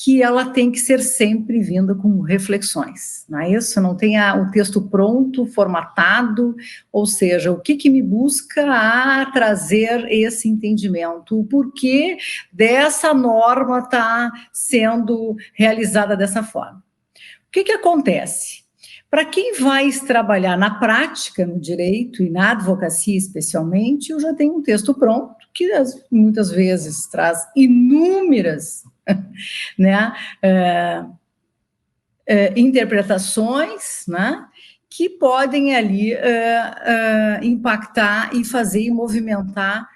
que ela tem que ser sempre vinda com reflexões, não é isso? Não tem o texto pronto, formatado, ou seja, o que me busca a trazer esse entendimento, o porquê dessa norma está sendo realizada dessa forma. O que acontece? Para quem vai trabalhar na prática, no direito e na advocacia especialmente, eu já tenho um texto pronto, que muitas vezes traz inúmeras, né, interpretações, né, que podem ali impactar e fazer e movimentar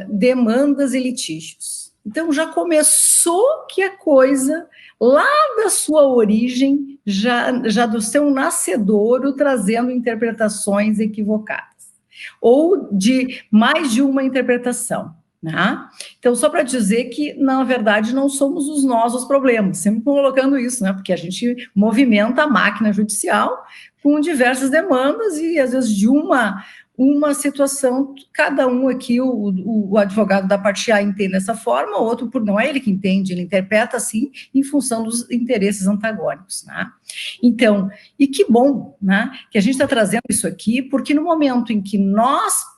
demandas e litígios. Então, já começou que a coisa, lá da sua origem, já do seu nascedouro, trazendo interpretações equivocadas, ou de mais de uma interpretação. Né? Então, só para dizer que, na verdade, não somos nós os problemas, sempre colocando isso, né? Porque a gente movimenta a máquina judicial com diversas demandas e, às vezes, de uma situação, cada um aqui, o advogado da parte A entende dessa forma, o outro, não é ele que entende, ele interpreta assim, em função dos interesses antagônicos, né? Então, e que bom, né, que a gente está trazendo isso aqui, porque no momento em que nós,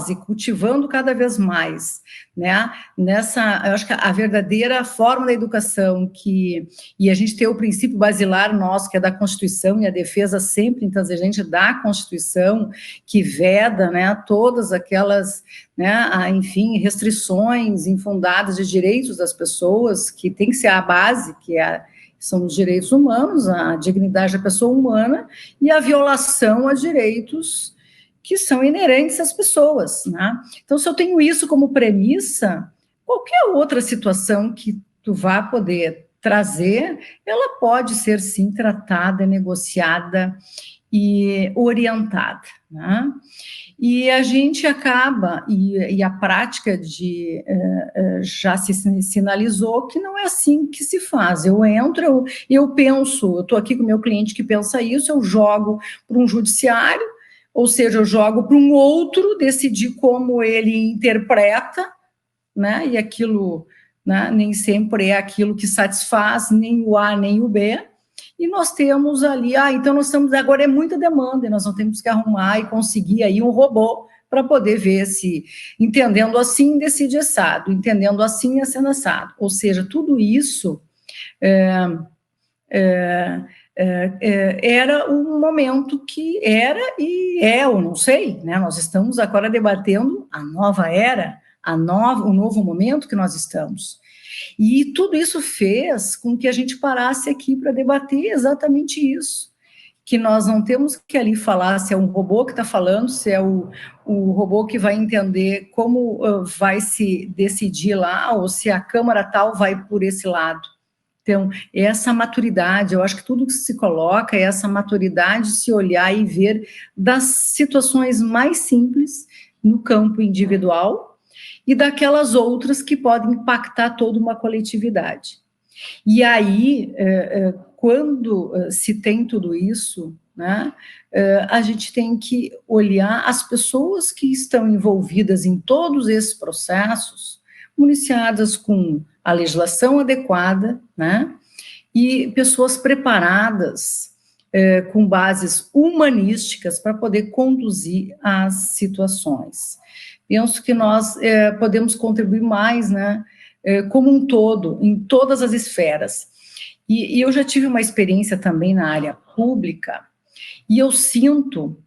e cultivando cada vez mais, né, eu acho que a verdadeira forma da educação, e a gente tem o princípio basilar nosso, que é da Constituição, e a defesa sempre intransigente da Constituição, que veda, né, todas aquelas, né, enfim, restrições infundadas de direitos das pessoas, que tem que ser a base, são os direitos humanos, a dignidade da pessoa humana, e a violação a direitos que são inerentes às pessoas, né? Então, se eu tenho isso como premissa, qualquer outra situação que tu vá poder trazer, ela pode ser, sim, tratada, negociada e orientada, né? E a gente acaba, e a prática já se sinalizou que não é assim que se faz. Eu entro, eu penso, eu estou aqui com o meu cliente que pensa isso, eu jogo para um judiciário, ou seja, eu jogo para um outro decidir como ele interpreta, né? E aquilo, né, nem sempre é aquilo que satisfaz nem o A nem o B, e nós temos ali, então nós estamos, agora é muita demanda, e nós não temos que arrumar e conseguir aí um robô para poder ver se, entendendo assim, decide assado, entendendo assim, é sendo assado. Ou seja, tudo isso era um momento que era e eu não sei, né? Nós estamos agora debatendo a nova era, o novo momento que nós estamos. E tudo isso fez com que a gente parasse aqui para debater exatamente isso, que nós não temos que ali falar se é um robô que está falando, se é o robô que vai entender como vai se decidir lá, ou se a Câmara tal vai por esse lado. Então, essa maturidade, eu acho que tudo que se coloca é essa maturidade de se olhar e ver das situações mais simples no campo individual e daquelas outras que podem impactar toda uma coletividade. E aí, quando se tem tudo isso, né, a gente tem que olhar as pessoas que estão envolvidas em todos esses processos, municiadas com a legislação adequada, né, e pessoas preparadas com bases humanísticas para poder conduzir as situações. Penso que nós podemos contribuir mais, né, como um todo, em todas as esferas. E eu já tive uma experiência também na área pública, e eu sinto,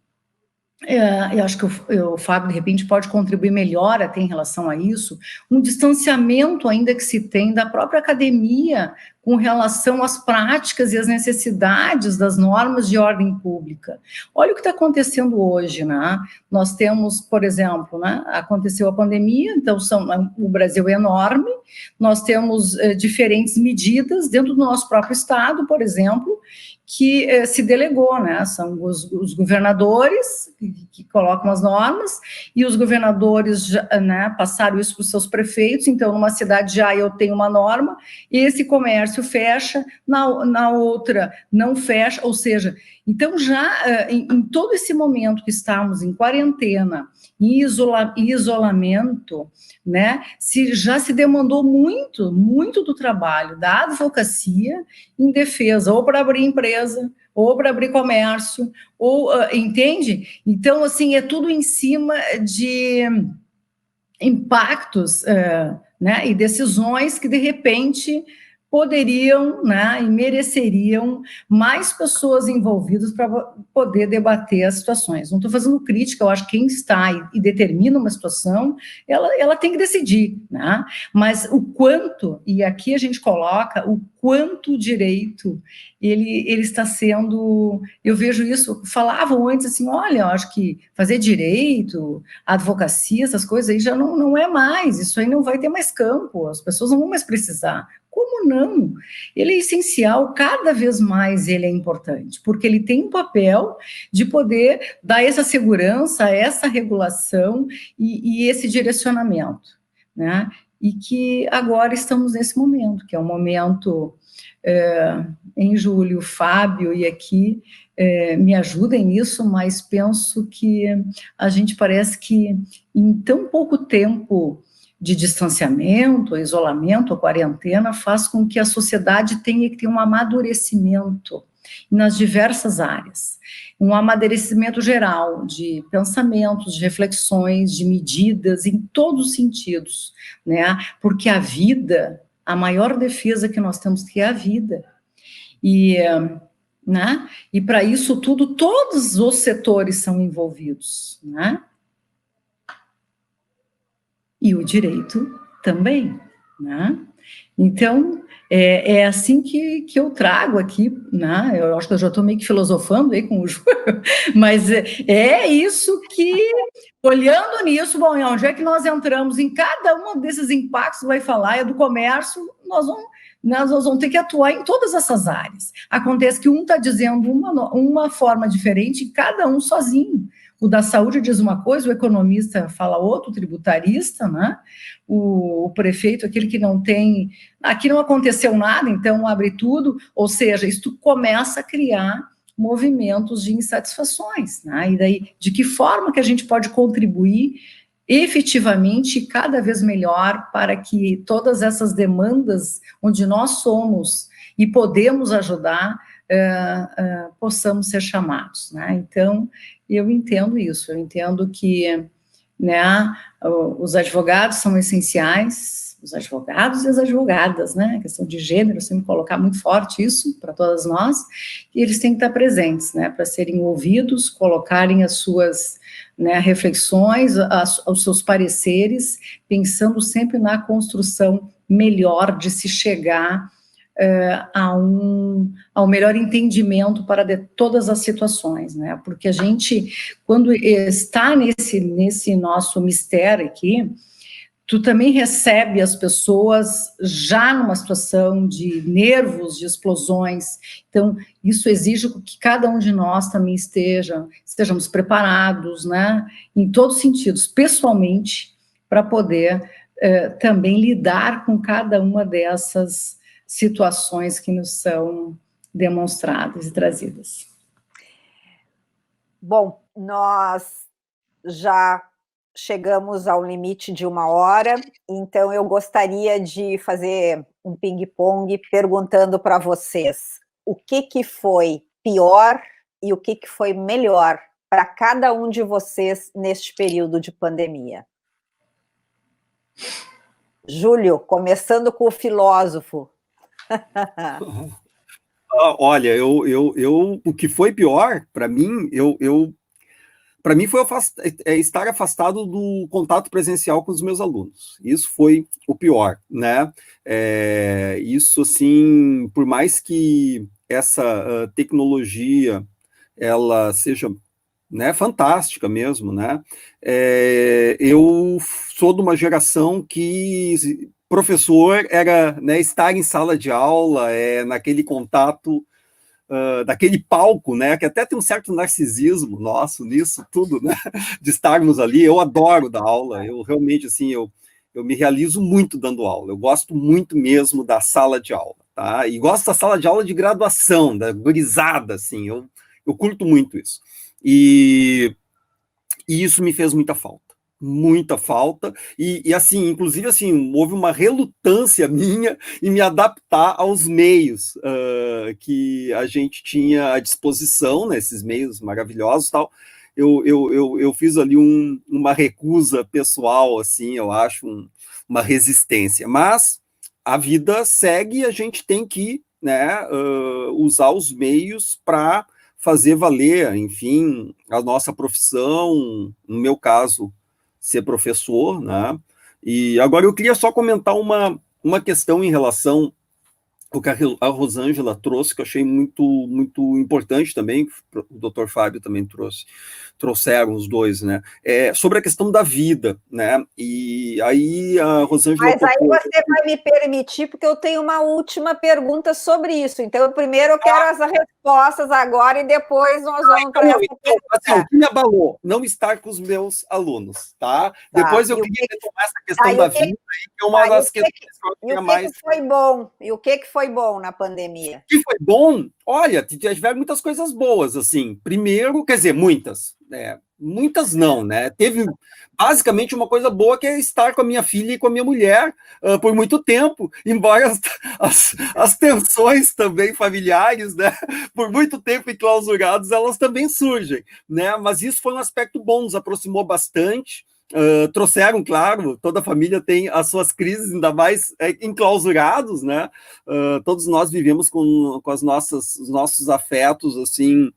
eu acho que o Fábio, de repente, pode contribuir melhor até em relação a isso, um distanciamento ainda que se tem da própria academia com relação às práticas e às necessidades das normas de ordem pública. Olha o que está acontecendo hoje, né? Nós temos, por exemplo, né, aconteceu a pandemia, então o Brasil é enorme, nós temos diferentes medidas dentro do nosso próprio estado, por exemplo, que se delegou, né? São os governadores que colocam as normas, e os governadores, né, passaram isso para os seus prefeitos. Então, numa cidade já eu tenho uma norma, esse comércio fecha, na outra não fecha, ou seja, então já em todo esse momento que estamos em quarentena, em isolamento, né, já se demandou muito do trabalho da advocacia em defesa, ou para abrir empresa, ou para abrir comércio, ou, entende? Então, assim, é tudo em cima de impactos, né, e decisões que, de repente, poderiam, né, e mereceriam mais pessoas envolvidas para poder debater as situações. Não estou fazendo crítica, eu acho que quem está e determina uma situação, ela tem que decidir, né? Mas o quanto, e aqui a gente coloca o quanto o direito ele está sendo, eu vejo isso, falavam antes assim, olha, eu acho que fazer direito, advocacia, essas coisas aí já não é mais, isso aí não vai ter mais campo, as pessoas não vão mais precisar. Como não? Ele é essencial, cada vez mais ele é importante, porque ele tem um papel de poder dar essa segurança, essa regulação e esse direcionamento, né? E que agora estamos nesse momento, que é um momento, em julho, Fábio e aqui me ajudem nisso, mas penso que a gente parece que em tão pouco tempo de distanciamento, isolamento, quarentena, faz com que a sociedade tenha que ter um amadurecimento nas diversas áreas, um amadurecimento geral de pensamentos, de reflexões, de medidas, em todos os sentidos, né? Porque a vida, a maior defesa que nós temos que é a vida, e, né? E para isso tudo, todos os setores são envolvidos, né? E o direito também, né? Então, é assim que eu trago aqui, né? Eu acho que eu já estou meio que filosofando aí com o Júlio, mas é isso que, olhando nisso, bom, onde é que nós entramos em cada um desses impactos, vai falar, é do comércio, nós vamos ter que atuar em todas essas áreas. Acontece que um está dizendo uma forma diferente, cada um sozinho. O da saúde diz uma coisa, o economista fala outra, o tributarista, né? O prefeito, aquele que não tem... Aqui não aconteceu nada, então abre tudo, ou seja, isso começa a criar movimentos de insatisfações, né? E daí, de que forma que a gente pode contribuir efetivamente cada vez melhor para que todas essas demandas onde nós somos e podemos ajudar, possamos ser chamados, né? Então, eu entendo isso, eu entendo que, né, os advogados são essenciais, os advogados e as advogadas, né, a questão de gênero, sempre colocar muito forte isso para todas nós, e eles têm que estar presentes, né, para serem ouvidos, colocarem as suas, né, reflexões, os seus pareceres, pensando sempre na construção melhor de se chegar ao melhor entendimento para todas as situações, né? Porque a gente, quando está nesse nosso mistério aqui, tu também recebe as pessoas já numa situação de nervos, de explosões. Então, isso exige que cada um de nós também estejamos preparados, né? Em todos os sentidos, pessoalmente, para poder também lidar com cada uma dessas situações que nos são demonstradas e trazidas. Bom, nós já chegamos ao limite de 1 hora, então eu gostaria de fazer um ping-pong perguntando para vocês o que foi pior e o que foi melhor para cada um de vocês neste período de pandemia. Júlio, começando com o filósofo. Olha, o que foi pior para mim, para mim foi estar afastado do contato presencial com os meus alunos. Isso foi o pior, né? Isso, assim, por mais que essa tecnologia ela seja, né, fantástica mesmo, né? Eu sou de uma geração que professor era, né, estar em sala de aula, naquele contato, daquele palco, né, que até tem um certo narcisismo nosso nisso tudo, né, de estarmos ali. Eu adoro dar aula, eu realmente, assim, eu me realizo muito dando aula, eu gosto muito mesmo da sala de aula, tá? E gosto da sala de aula de graduação, da gurizada, assim, eu curto muito isso. E isso me fez muita falta, e assim, inclusive, assim, houve uma relutância minha em me adaptar aos meios que a gente tinha à disposição, né, esses meios maravilhosos e tal. Eu fiz ali uma recusa pessoal, assim, eu acho, uma resistência, mas a vida segue e a gente tem que, né, usar os meios para fazer valer, enfim, a nossa profissão, no meu caso, ser professor, né? E agora eu queria só comentar uma questão em relação ao que a Rosângela trouxe, que eu achei muito, muito importante também, o doutor Fábio também trouxeram os dois, né? Sobre a questão da vida, né? E aí a Rosângela... Mas aí você vai me permitir, porque eu tenho uma última pergunta sobre isso. Então, primeiro eu quero as respostas agora e depois nós vamos para essa pergunta. Assim, o que me abalou? Não estar com os meus alunos, tá? Depois eu queria retomar essa questão da vida, que é uma das questões que eu mais... que foi bom? E o que foi bom na pandemia? O que foi bom? Olha, tiveram muitas coisas boas, assim. Primeiro, quer dizer, muitas, né? Muitas não, né? Teve basicamente uma coisa boa, que é estar com a minha filha e com a minha mulher por muito tempo, embora as tensões também familiares, né? Por muito tempo enclausurados, elas também surgem, né? Mas isso foi um aspecto bom, nos aproximou bastante. Trouxeram, claro, toda a família tem as suas crises, ainda mais enclausurados, né? Todos nós vivemos com os nossos afetos, assim,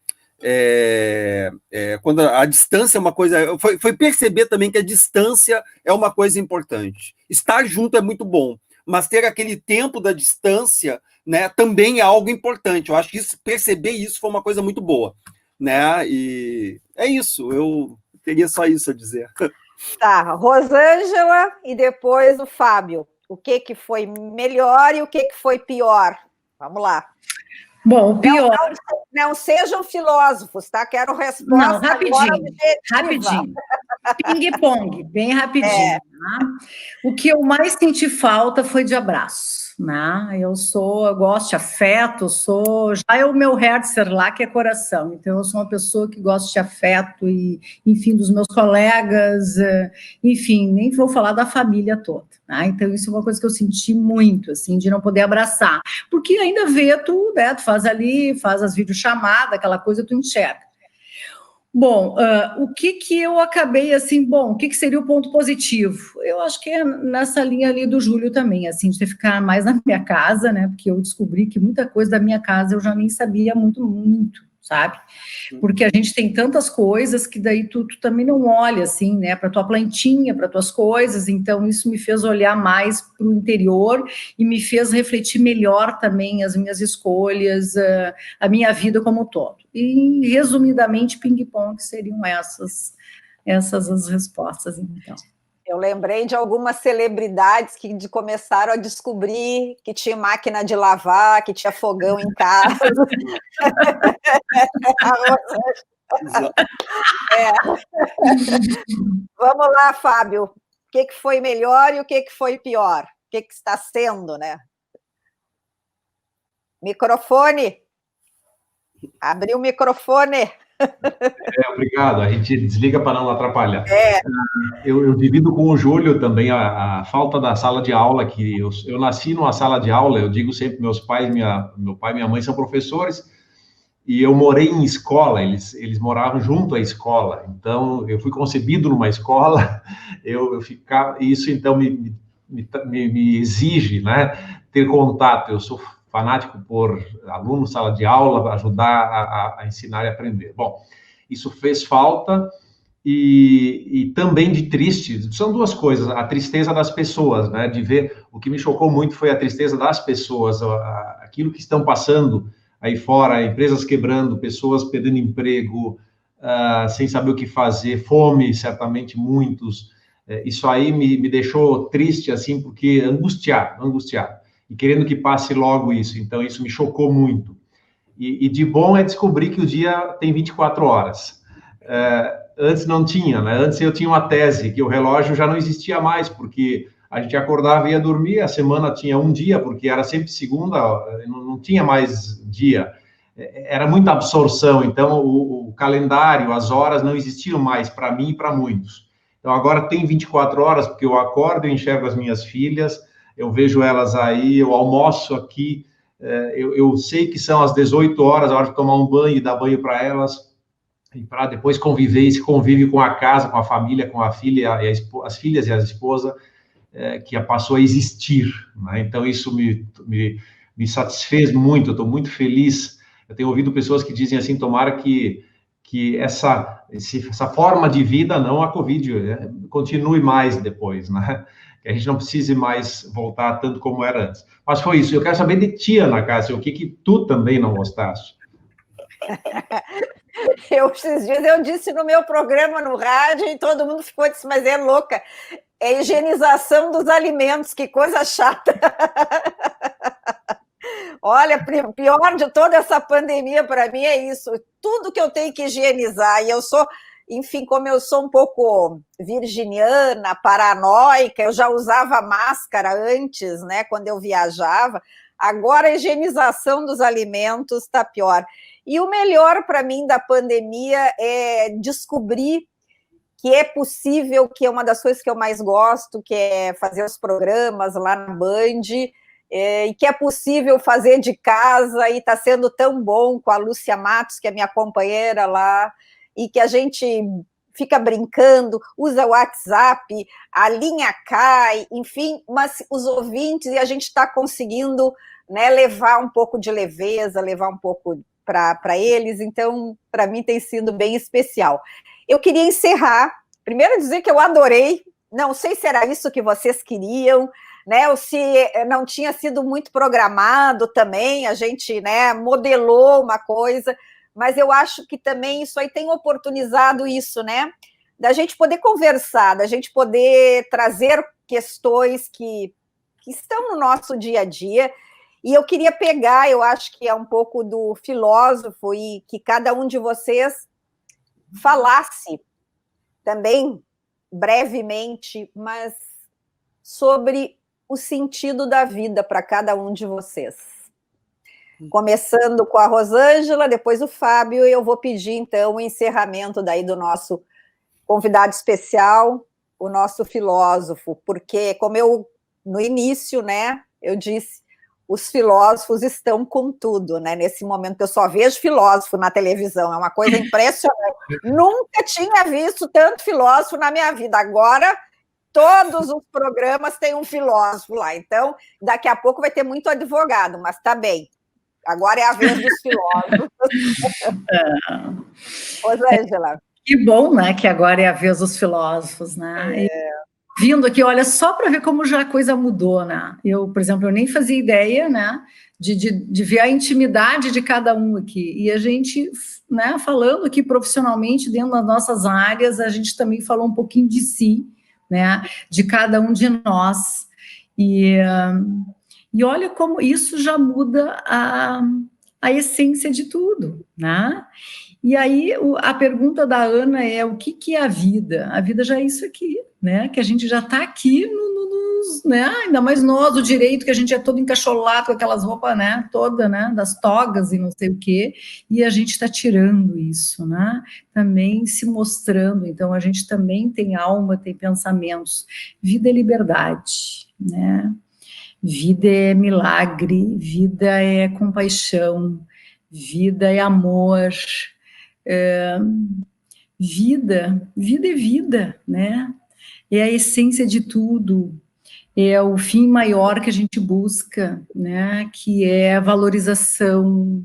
quando a distância é uma coisa... Foi perceber também que a distância é uma coisa importante. Estar junto é muito bom, mas ter aquele tempo da distância, né, também é algo importante. Eu acho que perceber isso foi uma coisa muito boa, né? E é isso, eu teria só isso a dizer. Tá, Rosângela e depois o Fábio. O que foi melhor e o que foi pior? Vamos lá. Bom, o pior... Não sejam filósofos, tá? Quero resposta. Não, rapidinho. Ping-pong, bem rapidinho. Tá? O que eu mais senti falta foi de abraço, né? Eu gosto de afeto, já é o meu Herzer lá, que é coração. Então, eu sou uma pessoa que gosta de afeto e, enfim, dos meus colegas, enfim, nem vou falar da família toda. Tá? Então, isso é uma coisa que eu senti muito, assim, de não poder abraçar. Porque ainda vê tu, né? Tu faz as videochamadas, aquela coisa, tu enxerga. Bom, o que eu acabei, assim, o que seria o ponto positivo? Eu acho que é nessa linha ali do Júlio também, assim, de ficar mais na minha casa, né, porque eu descobri que muita coisa da minha casa eu já nem sabia muito, sabe? Porque a gente tem tantas coisas que daí tu também não olha, assim, né, para tua plantinha, para tuas coisas, então isso me fez olhar mais para o interior e me fez refletir melhor também as minhas escolhas, a minha vida como um todo. E, resumidamente, ping-pong seriam essas as respostas, então. Eu lembrei de algumas celebridades que começaram a descobrir que tinha máquina de lavar, que tinha fogão em casa. Vamos lá, Fábio. O que foi melhor e o que foi pior? O que está sendo, né? Microfone. Abriu o microfone. Obrigado. A gente desliga para não atrapalhar. Eu divido com o Júlio também a falta da sala de aula, que eu nasci numa sala de aula, eu digo sempre, meu pai e minha mãe são professores, e eu morei em escola, eles moravam junto à escola, então eu fui concebido numa escola, eu ficava, isso então me exige, né, ter contato. Eu sou fanático por aluno, sala de aula, ajudar a ensinar e aprender. Bom, isso fez falta, e também de triste, são duas coisas, a tristeza das pessoas, né, de ver, o que me chocou muito foi a tristeza das pessoas, aquilo que estão passando aí fora, empresas quebrando, pessoas perdendo emprego, sem saber o que fazer, fome, certamente muitos, isso aí me deixou triste, assim, porque angustiado, e querendo que passe logo isso, então isso me chocou muito. E de bom é descobrir que o dia tem 24 horas. Antes não tinha, né? Antes eu tinha uma tese, que o relógio já não existia mais, porque a gente acordava e ia dormir, a semana tinha um dia, porque era sempre segunda, não tinha mais dia. Era muita absorção, então o calendário, as horas não existiam mais para mim e para muitos. Então agora tem 24 horas, porque eu acordo e enxergo as minhas filhas, eu vejo elas aí, eu almoço aqui, eu sei que são às 18 horas, a hora de tomar um banho e dar banho para elas, e para depois conviver, esse convívio com a casa, com a família, com a filha, as filhas e a esposa. que passou a existir, né? Então, isso me satisfez muito, eu estou muito feliz. Eu tenho ouvido pessoas que dizem assim, tomara que essa forma de vida, não a Covid, continue mais depois, né? Que a gente não precise mais voltar tanto como era antes. Mas foi isso. Eu quero saber de ti, Ana Cássia, o que tu também não gostaste? Esses dias eu disse no meu programa no rádio e todo mundo ficou disse, mas é louca. É a higienização dos alimentos, que coisa chata. Olha, pior de toda essa pandemia para mim é isso. Tudo que eu tenho que higienizar, e eu sou, enfim, como eu sou um pouco virginiana, paranoica, eu já usava máscara antes, né, quando eu viajava. Agora a higienização dos alimentos está pior. E o melhor para mim da pandemia é descobrir que é possível, que é uma das coisas que eu mais gosto, que é fazer os programas lá na Band, e que é possível fazer de casa, e está sendo tão bom com a Lúcia Matos, que é minha companheira lá, e que a gente fica brincando, usa o WhatsApp, a linha cai, enfim, mas os ouvintes, e a gente está conseguindo, né, levar um pouco de leveza, levar um pouco para eles, então, para mim tem sido bem especial. Eu queria encerrar, primeiro dizer que eu adorei, não sei se era isso que vocês queriam, né, ou se não tinha sido muito programado também, a gente, né, modelou uma coisa, mas eu acho que também isso aí tem oportunizado isso, né, da gente poder conversar, da gente poder trazer questões que estão no nosso dia a dia, e eu queria pegar, eu acho que é um pouco do filósofo, e que cada um de vocês falasse também, brevemente, mas sobre o sentido da vida para cada um de vocês. Começando com a Rosângela, depois o Fábio, e eu vou pedir, então, o encerramento daí do nosso convidado especial, o nosso filósofo, porque, como eu, no início, né, eu disse, os filósofos estão com tudo, né? Nesse momento eu só vejo filósofo na televisão, é uma coisa impressionante. Nunca tinha visto tanto filósofo na minha vida. Agora, todos os programas têm um filósofo lá. Então, daqui a pouco vai ter muito advogado, mas tá bem. Agora é a vez dos filósofos. Rosângela. Que bom, né? Que agora é a vez dos filósofos, né? Vindo aqui, olha, só para ver como já a coisa mudou, né? Eu, por exemplo, eu nem fazia ideia, né, de ver a intimidade de cada um aqui. E a gente, né, falando aqui profissionalmente dentro das nossas áreas, a gente também falou um pouquinho de si, né, de cada um de nós. E olha como isso já muda a essência de tudo, né? E aí, a pergunta da Ana é, o que é a vida? A vida já é isso aqui, né? Que a gente já está aqui, né? Ainda mais nós, o direito, que a gente é todo encacholado com aquelas roupas, né? Toda, né? Das togas e não sei o quê. E a gente está tirando isso, né? Também se mostrando. Então, a gente também tem alma, tem pensamentos. Vida é liberdade, né? Vida é milagre, vida é compaixão, vida é amor, vida é vida, né? É a essência de tudo, é o fim maior que a gente busca, né? Que é a valorização,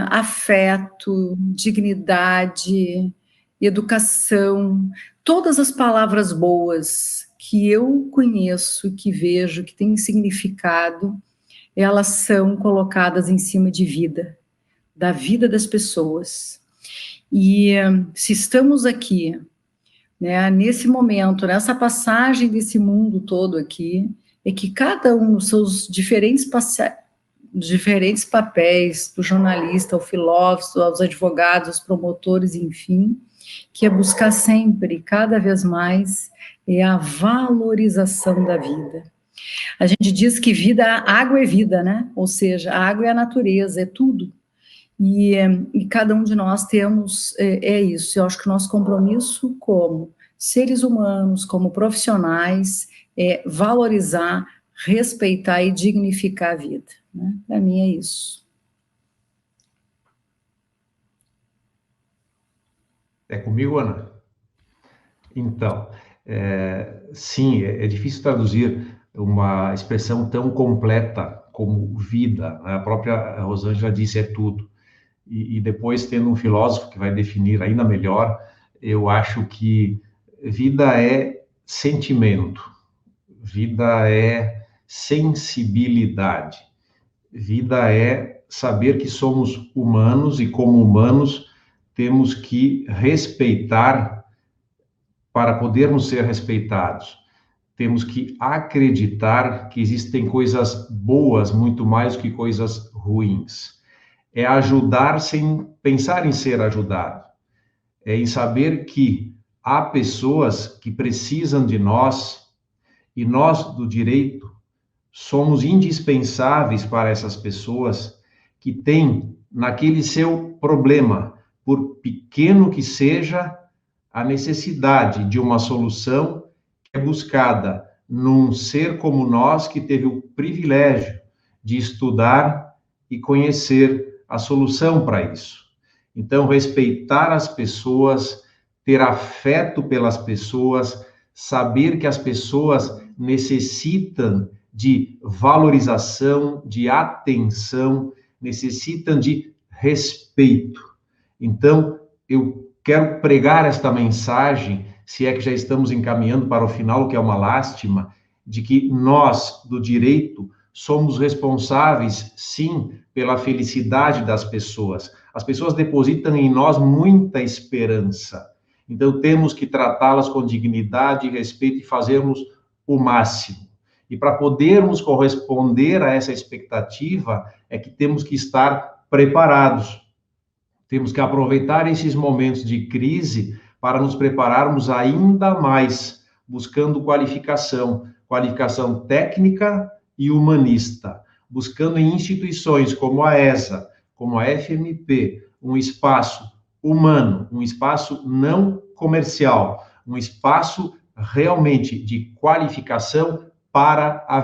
afeto, dignidade, educação, todas as palavras boas que eu conheço, que vejo, que têm significado, elas são colocadas em cima de vida, da vida das pessoas. E se estamos aqui, né, nesse momento, nessa passagem desse mundo todo aqui, é que cada um nos seus diferentes papéis, do jornalista, ao filósofo, aos advogados, aos promotores, enfim, que é buscar sempre, cada vez mais, é a valorização da vida. A gente diz que água é vida, né? Ou seja, a água é a natureza, é tudo. E cada um de nós temos, isso. Eu acho que o nosso compromisso como seres humanos, como profissionais, é valorizar, respeitar e dignificar a vida, né? Para mim é isso. É comigo, Ana? Então, sim, é difícil traduzir uma expressão tão completa como vida, né? A própria Rosângela disse, é tudo. E depois, tendo um filósofo que vai definir ainda melhor, eu acho que vida é sentimento, vida é sensibilidade, vida é saber que somos humanos e, como humanos, temos que respeitar para podermos ser respeitados. Temos que acreditar que existem coisas boas muito mais do que coisas ruins. É ajudar sem pensar em ser ajudado. É em saber que há pessoas que precisam de nós e nós, do direito, somos indispensáveis para essas pessoas que têm, naquele seu problema, por pequeno que seja, a necessidade de uma solução que é buscada num ser como nós, que teve o privilégio de estudar e conhecer a solução para isso. Então, respeitar as pessoas, ter afeto pelas pessoas, saber que as pessoas necessitam de valorização, de atenção, necessitam de respeito. Então, eu quero pregar esta mensagem, se é que já estamos encaminhando para o final, o que é uma lástima, de que nós, do direito, somos responsáveis, sim, pela felicidade das pessoas. As pessoas depositam em nós muita esperança. Então, temos que tratá-las com dignidade e respeito e fazermos o máximo. E para podermos corresponder a essa expectativa, é que temos que estar preparados. Temos que aproveitar esses momentos de crise para nos prepararmos ainda mais, buscando qualificação técnica e humanista, buscando em instituições como a ESA, como a FMP, um espaço humano, um espaço não comercial, um espaço realmente de qualificação para a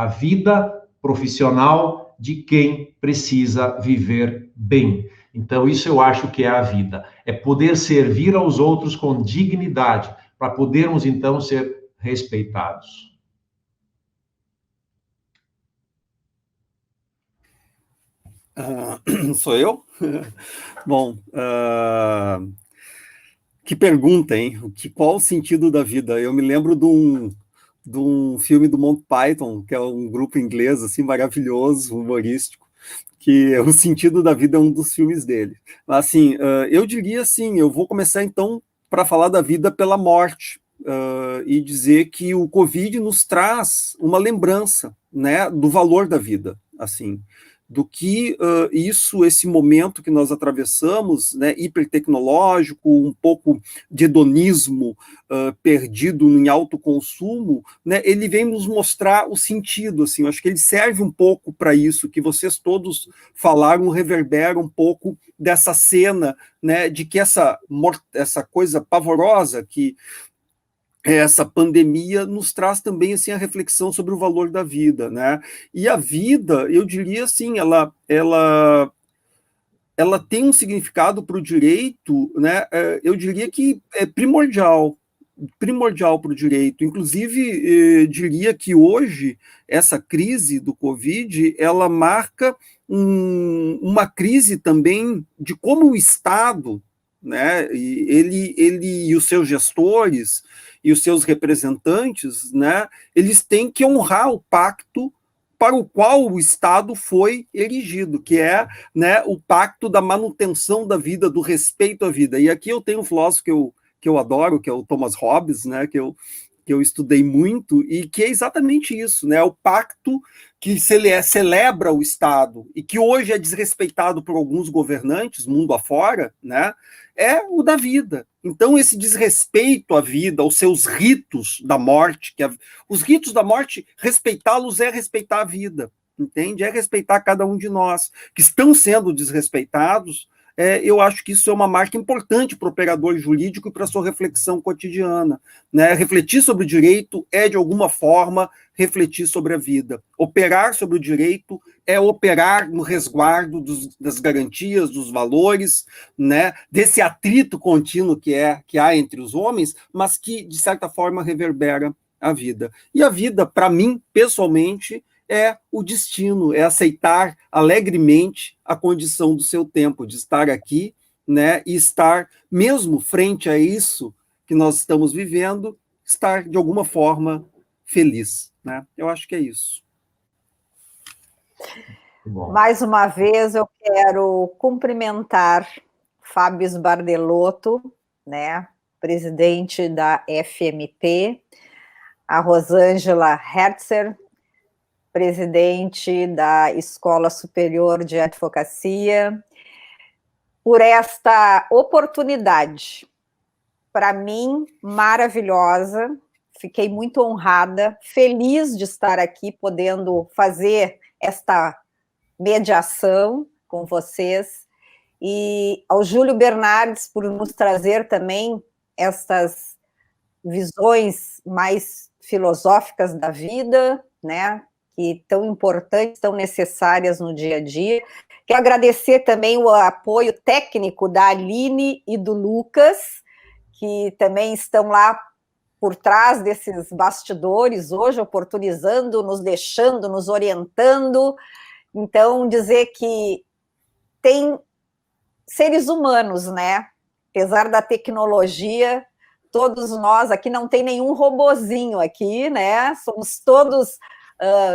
vida profissional de quem precisa viver bem. Então, isso eu acho que é a vida, é poder servir aos outros com dignidade, para podermos, então, ser respeitados. Sou eu? Bom, que pergunta, hein? Qual o sentido da vida? Eu me lembro de um filme do Monty Python, que é um grupo inglês, assim, maravilhoso, humorístico, que o sentido da vida é um dos filmes dele. Assim, eu diria assim, eu vou começar então para falar da vida pela morte, e dizer que o Covid nos traz uma lembrança, né, do valor da vida, assim, do que esse momento que nós atravessamos, né, hipertecnológico, um pouco de hedonismo perdido em alto consumo, né, ele vem nos mostrar o sentido, assim, eu acho que ele serve um pouco para isso, que vocês todos falaram, reverbera um pouco dessa cena, né, de que essa coisa pavorosa que essa pandemia nos traz também assim a reflexão sobre o valor da vida, né? E a vida, eu diria assim, ela tem um significado para o direito, né? Eu diria que é primordial para o direito. Inclusive, diria que hoje essa crise do Covid, ela marca uma crise também de como o Estado, né? Ele e os seus gestores e os seus representantes, né, eles têm que honrar o pacto para o qual o Estado foi erigido, que é, né, o pacto da manutenção da vida, do respeito à vida. E aqui eu tenho um filósofo que eu adoro, que é o Thomas Hobbes, né, que eu estudei muito, e que é exatamente isso, né, o pacto que celebra o Estado e que hoje é desrespeitado por alguns governantes, mundo afora, né, é o da vida. Então, esse desrespeito à vida, aos seus ritos da morte, os ritos da morte, respeitá-los é respeitar a vida, entende? É respeitar cada um de nós, que estão sendo desrespeitados, eu acho que isso é uma marca importante para o operador jurídico e para a sua reflexão cotidiana, né? Refletir sobre o direito é, de alguma forma, refletir sobre a vida. Operar sobre o direito é operar no resguardo das garantias, dos valores, né? Desse atrito contínuo que há entre os homens, mas que, de certa forma, reverbera a vida. E a vida, para mim, pessoalmente, é o destino, é aceitar alegremente a condição do seu tempo, de estar aqui, né, e estar, mesmo frente a isso que nós estamos vivendo, estar, de alguma forma, feliz, né? Eu acho que é isso. Mais uma vez, eu quero cumprimentar Fábio Sbardelotto, né, presidente da FMP, a Rosângela Herzer, presidente da Escola Superior de Advocacia, por esta oportunidade, para mim, maravilhosa. Fiquei muito honrada, feliz de estar aqui, podendo fazer esta mediação com vocês, e ao Júlio Bernardes por nos trazer também estas visões mais filosóficas da vida, né, que tão importantes, tão necessárias no dia a dia. Quero agradecer também o apoio técnico da Aline e do Lucas, que também estão lá por trás desses bastidores hoje, oportunizando, nos deixando, nos orientando. Então, dizer que tem seres humanos, né? Apesar da tecnologia, todos nós aqui, não tem nenhum robozinho aqui, né? Somos todos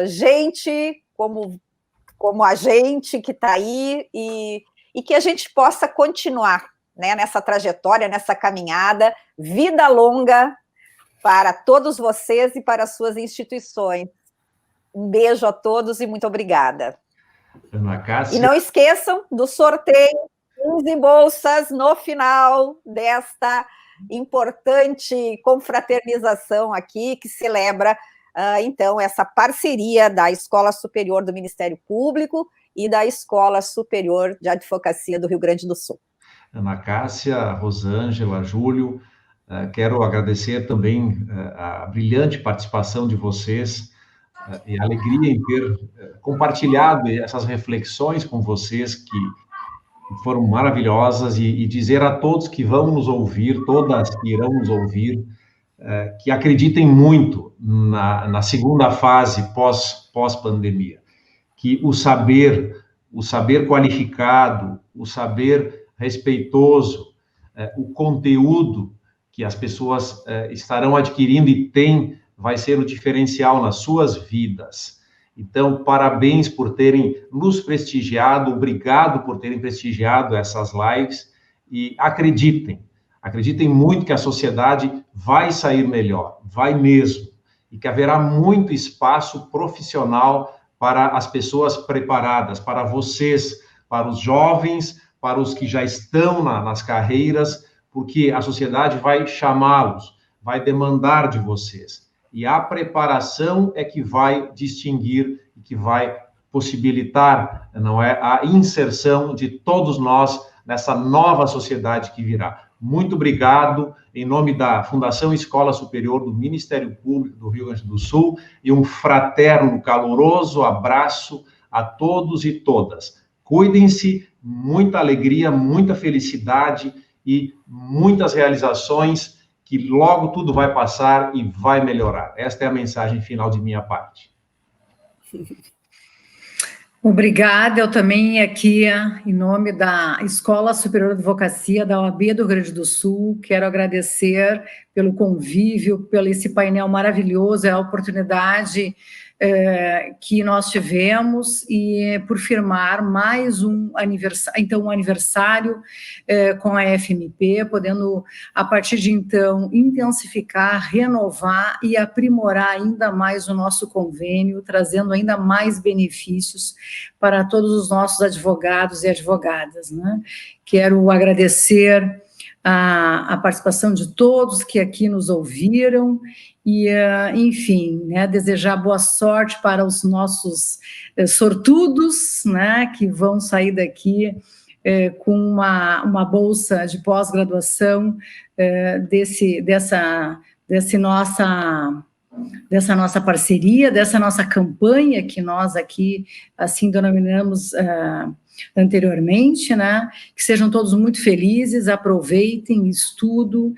gente como a gente que está aí, e que a gente possa continuar, né, nessa trajetória, nessa caminhada. Vida longa para todos vocês e para as suas instituições. Um beijo a todos e muito obrigada. Ana Cássia. E não esqueçam do sorteio e bolsas no final desta importante confraternização aqui, que celebra, então, essa parceria da Escola Superior do Ministério Público e da Escola Superior de Advocacia do Rio Grande do Sul. Ana Cássia, Rosângela, Júlio, quero agradecer também a brilhante participação de vocês e a alegria em ter compartilhado essas reflexões com vocês que foram maravilhosas, e dizer a todos que vão nos ouvir, todas que irão nos ouvir, que acreditem muito na segunda fase pós-pandemia, que o saber qualificado, o saber respeitoso, o conteúdo que as pessoas estarão adquirindo e vai ser o diferencial nas suas vidas. Então, parabéns por terem nos prestigiado, obrigado por terem prestigiado essas lives, e acreditem muito que a sociedade vai sair melhor, vai mesmo, e que haverá muito espaço profissional para as pessoas preparadas, para vocês, para os jovens, para os que já estão nas carreiras, porque a sociedade vai chamá-los, vai demandar de vocês. E a preparação é que vai distinguir e que vai possibilitar, não é, a inserção de todos nós nessa nova sociedade que virá. Muito obrigado, em nome da Fundação Escola Superior do Ministério Público do Rio Grande do Sul, e um fraterno, caloroso abraço a todos e todas. Cuidem-se, muita alegria, muita felicidade e muitas realizações, que logo tudo vai passar e vai melhorar. Esta é a mensagem final de minha parte. Obrigada, eu também aqui, em nome da Escola Superior de Advocacia da OAB do Rio Grande do Sul, quero agradecer pelo convívio, pelo esse painel maravilhoso, é a oportunidade que nós tivemos, e por firmar mais um aniversário com a FMP, podendo, a partir de então, intensificar, renovar e aprimorar ainda mais o nosso convênio, trazendo ainda mais benefícios para todos os nossos advogados e advogadas, né? Quero agradecer a participação de todos que aqui nos ouviram, e, enfim, né, desejar boa sorte para os nossos sortudos, né, que vão sair daqui com uma bolsa de pós-graduação dessa nossa parceria, dessa nossa campanha que nós aqui, assim, denominamos anteriormente, né? Que sejam todos muito felizes, aproveitem, estudem,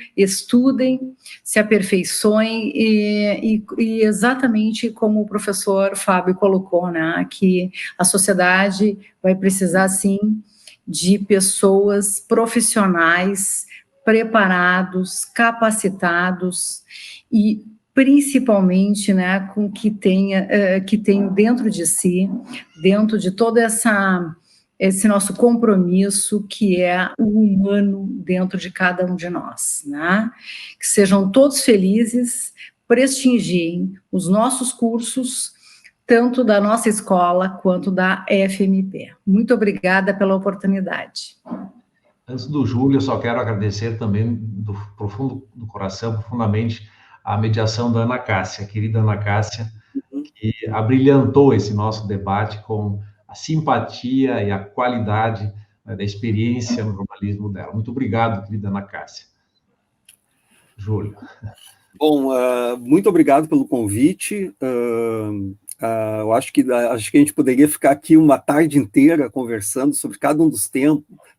se aperfeiçoem e exatamente como o professor Fábio colocou, né? Que a sociedade vai precisar, sim, de pessoas profissionais, preparados, capacitados e principalmente, né, com que tenham dentro de si, dentro de todo esse nosso compromisso, que é o humano dentro de cada um de nós, né? Que sejam todos felizes, prestigiem os nossos cursos, tanto da nossa escola quanto da FMP. Muito obrigada pela oportunidade. Antes do Júlio, eu só quero agradecer também do profundo do coração, profundamente, a mediação da Ana Cássia, a querida Ana Cássia, que abrilhantou esse nosso debate com a simpatia e a qualidade, né, da experiência no jornalismo dela. Muito obrigado, querida Ana Cássia. Júlio. Bom, muito obrigado pelo convite. Eu acho que a gente poderia ficar aqui uma tarde inteira conversando sobre cada um dos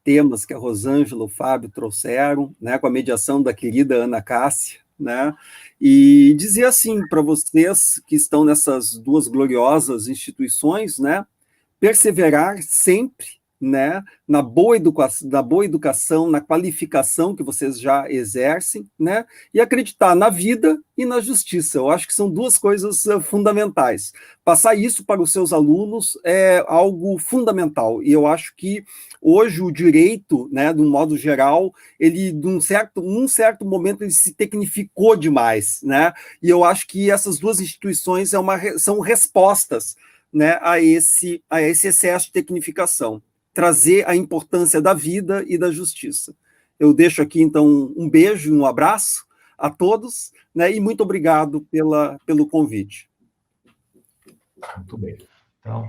temas que a Rosângela e o Fábio trouxeram, né, com a mediação da querida Ana Cássia, né, e dizer assim para vocês que estão nessas duas gloriosas instituições, né, perseverar sempre, né, na boa educação, na qualificação que vocês já exercem, né, e acreditar na vida e na justiça. Eu acho que são duas coisas fundamentais. Passar isso para os seus alunos é algo fundamental, e eu acho que hoje o direito, né, de um modo geral, ele, num certo momento, ele se tecnificou demais, né, e eu acho que essas duas instituições são respostas, né, a esse excesso de tecnificação. Trazer a importância da vida e da justiça. Eu deixo aqui, então, um beijo e um abraço a todos, né, e muito obrigado pelo convite. Muito bem. Então...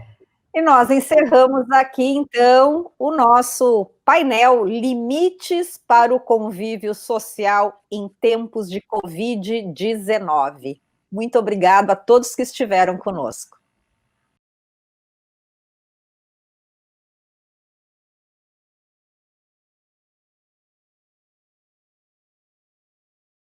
E nós encerramos aqui, então, o nosso painel Limites para o Convívio Social em Tempos de Covid-19. Muito obrigado a todos que estiveram conosco.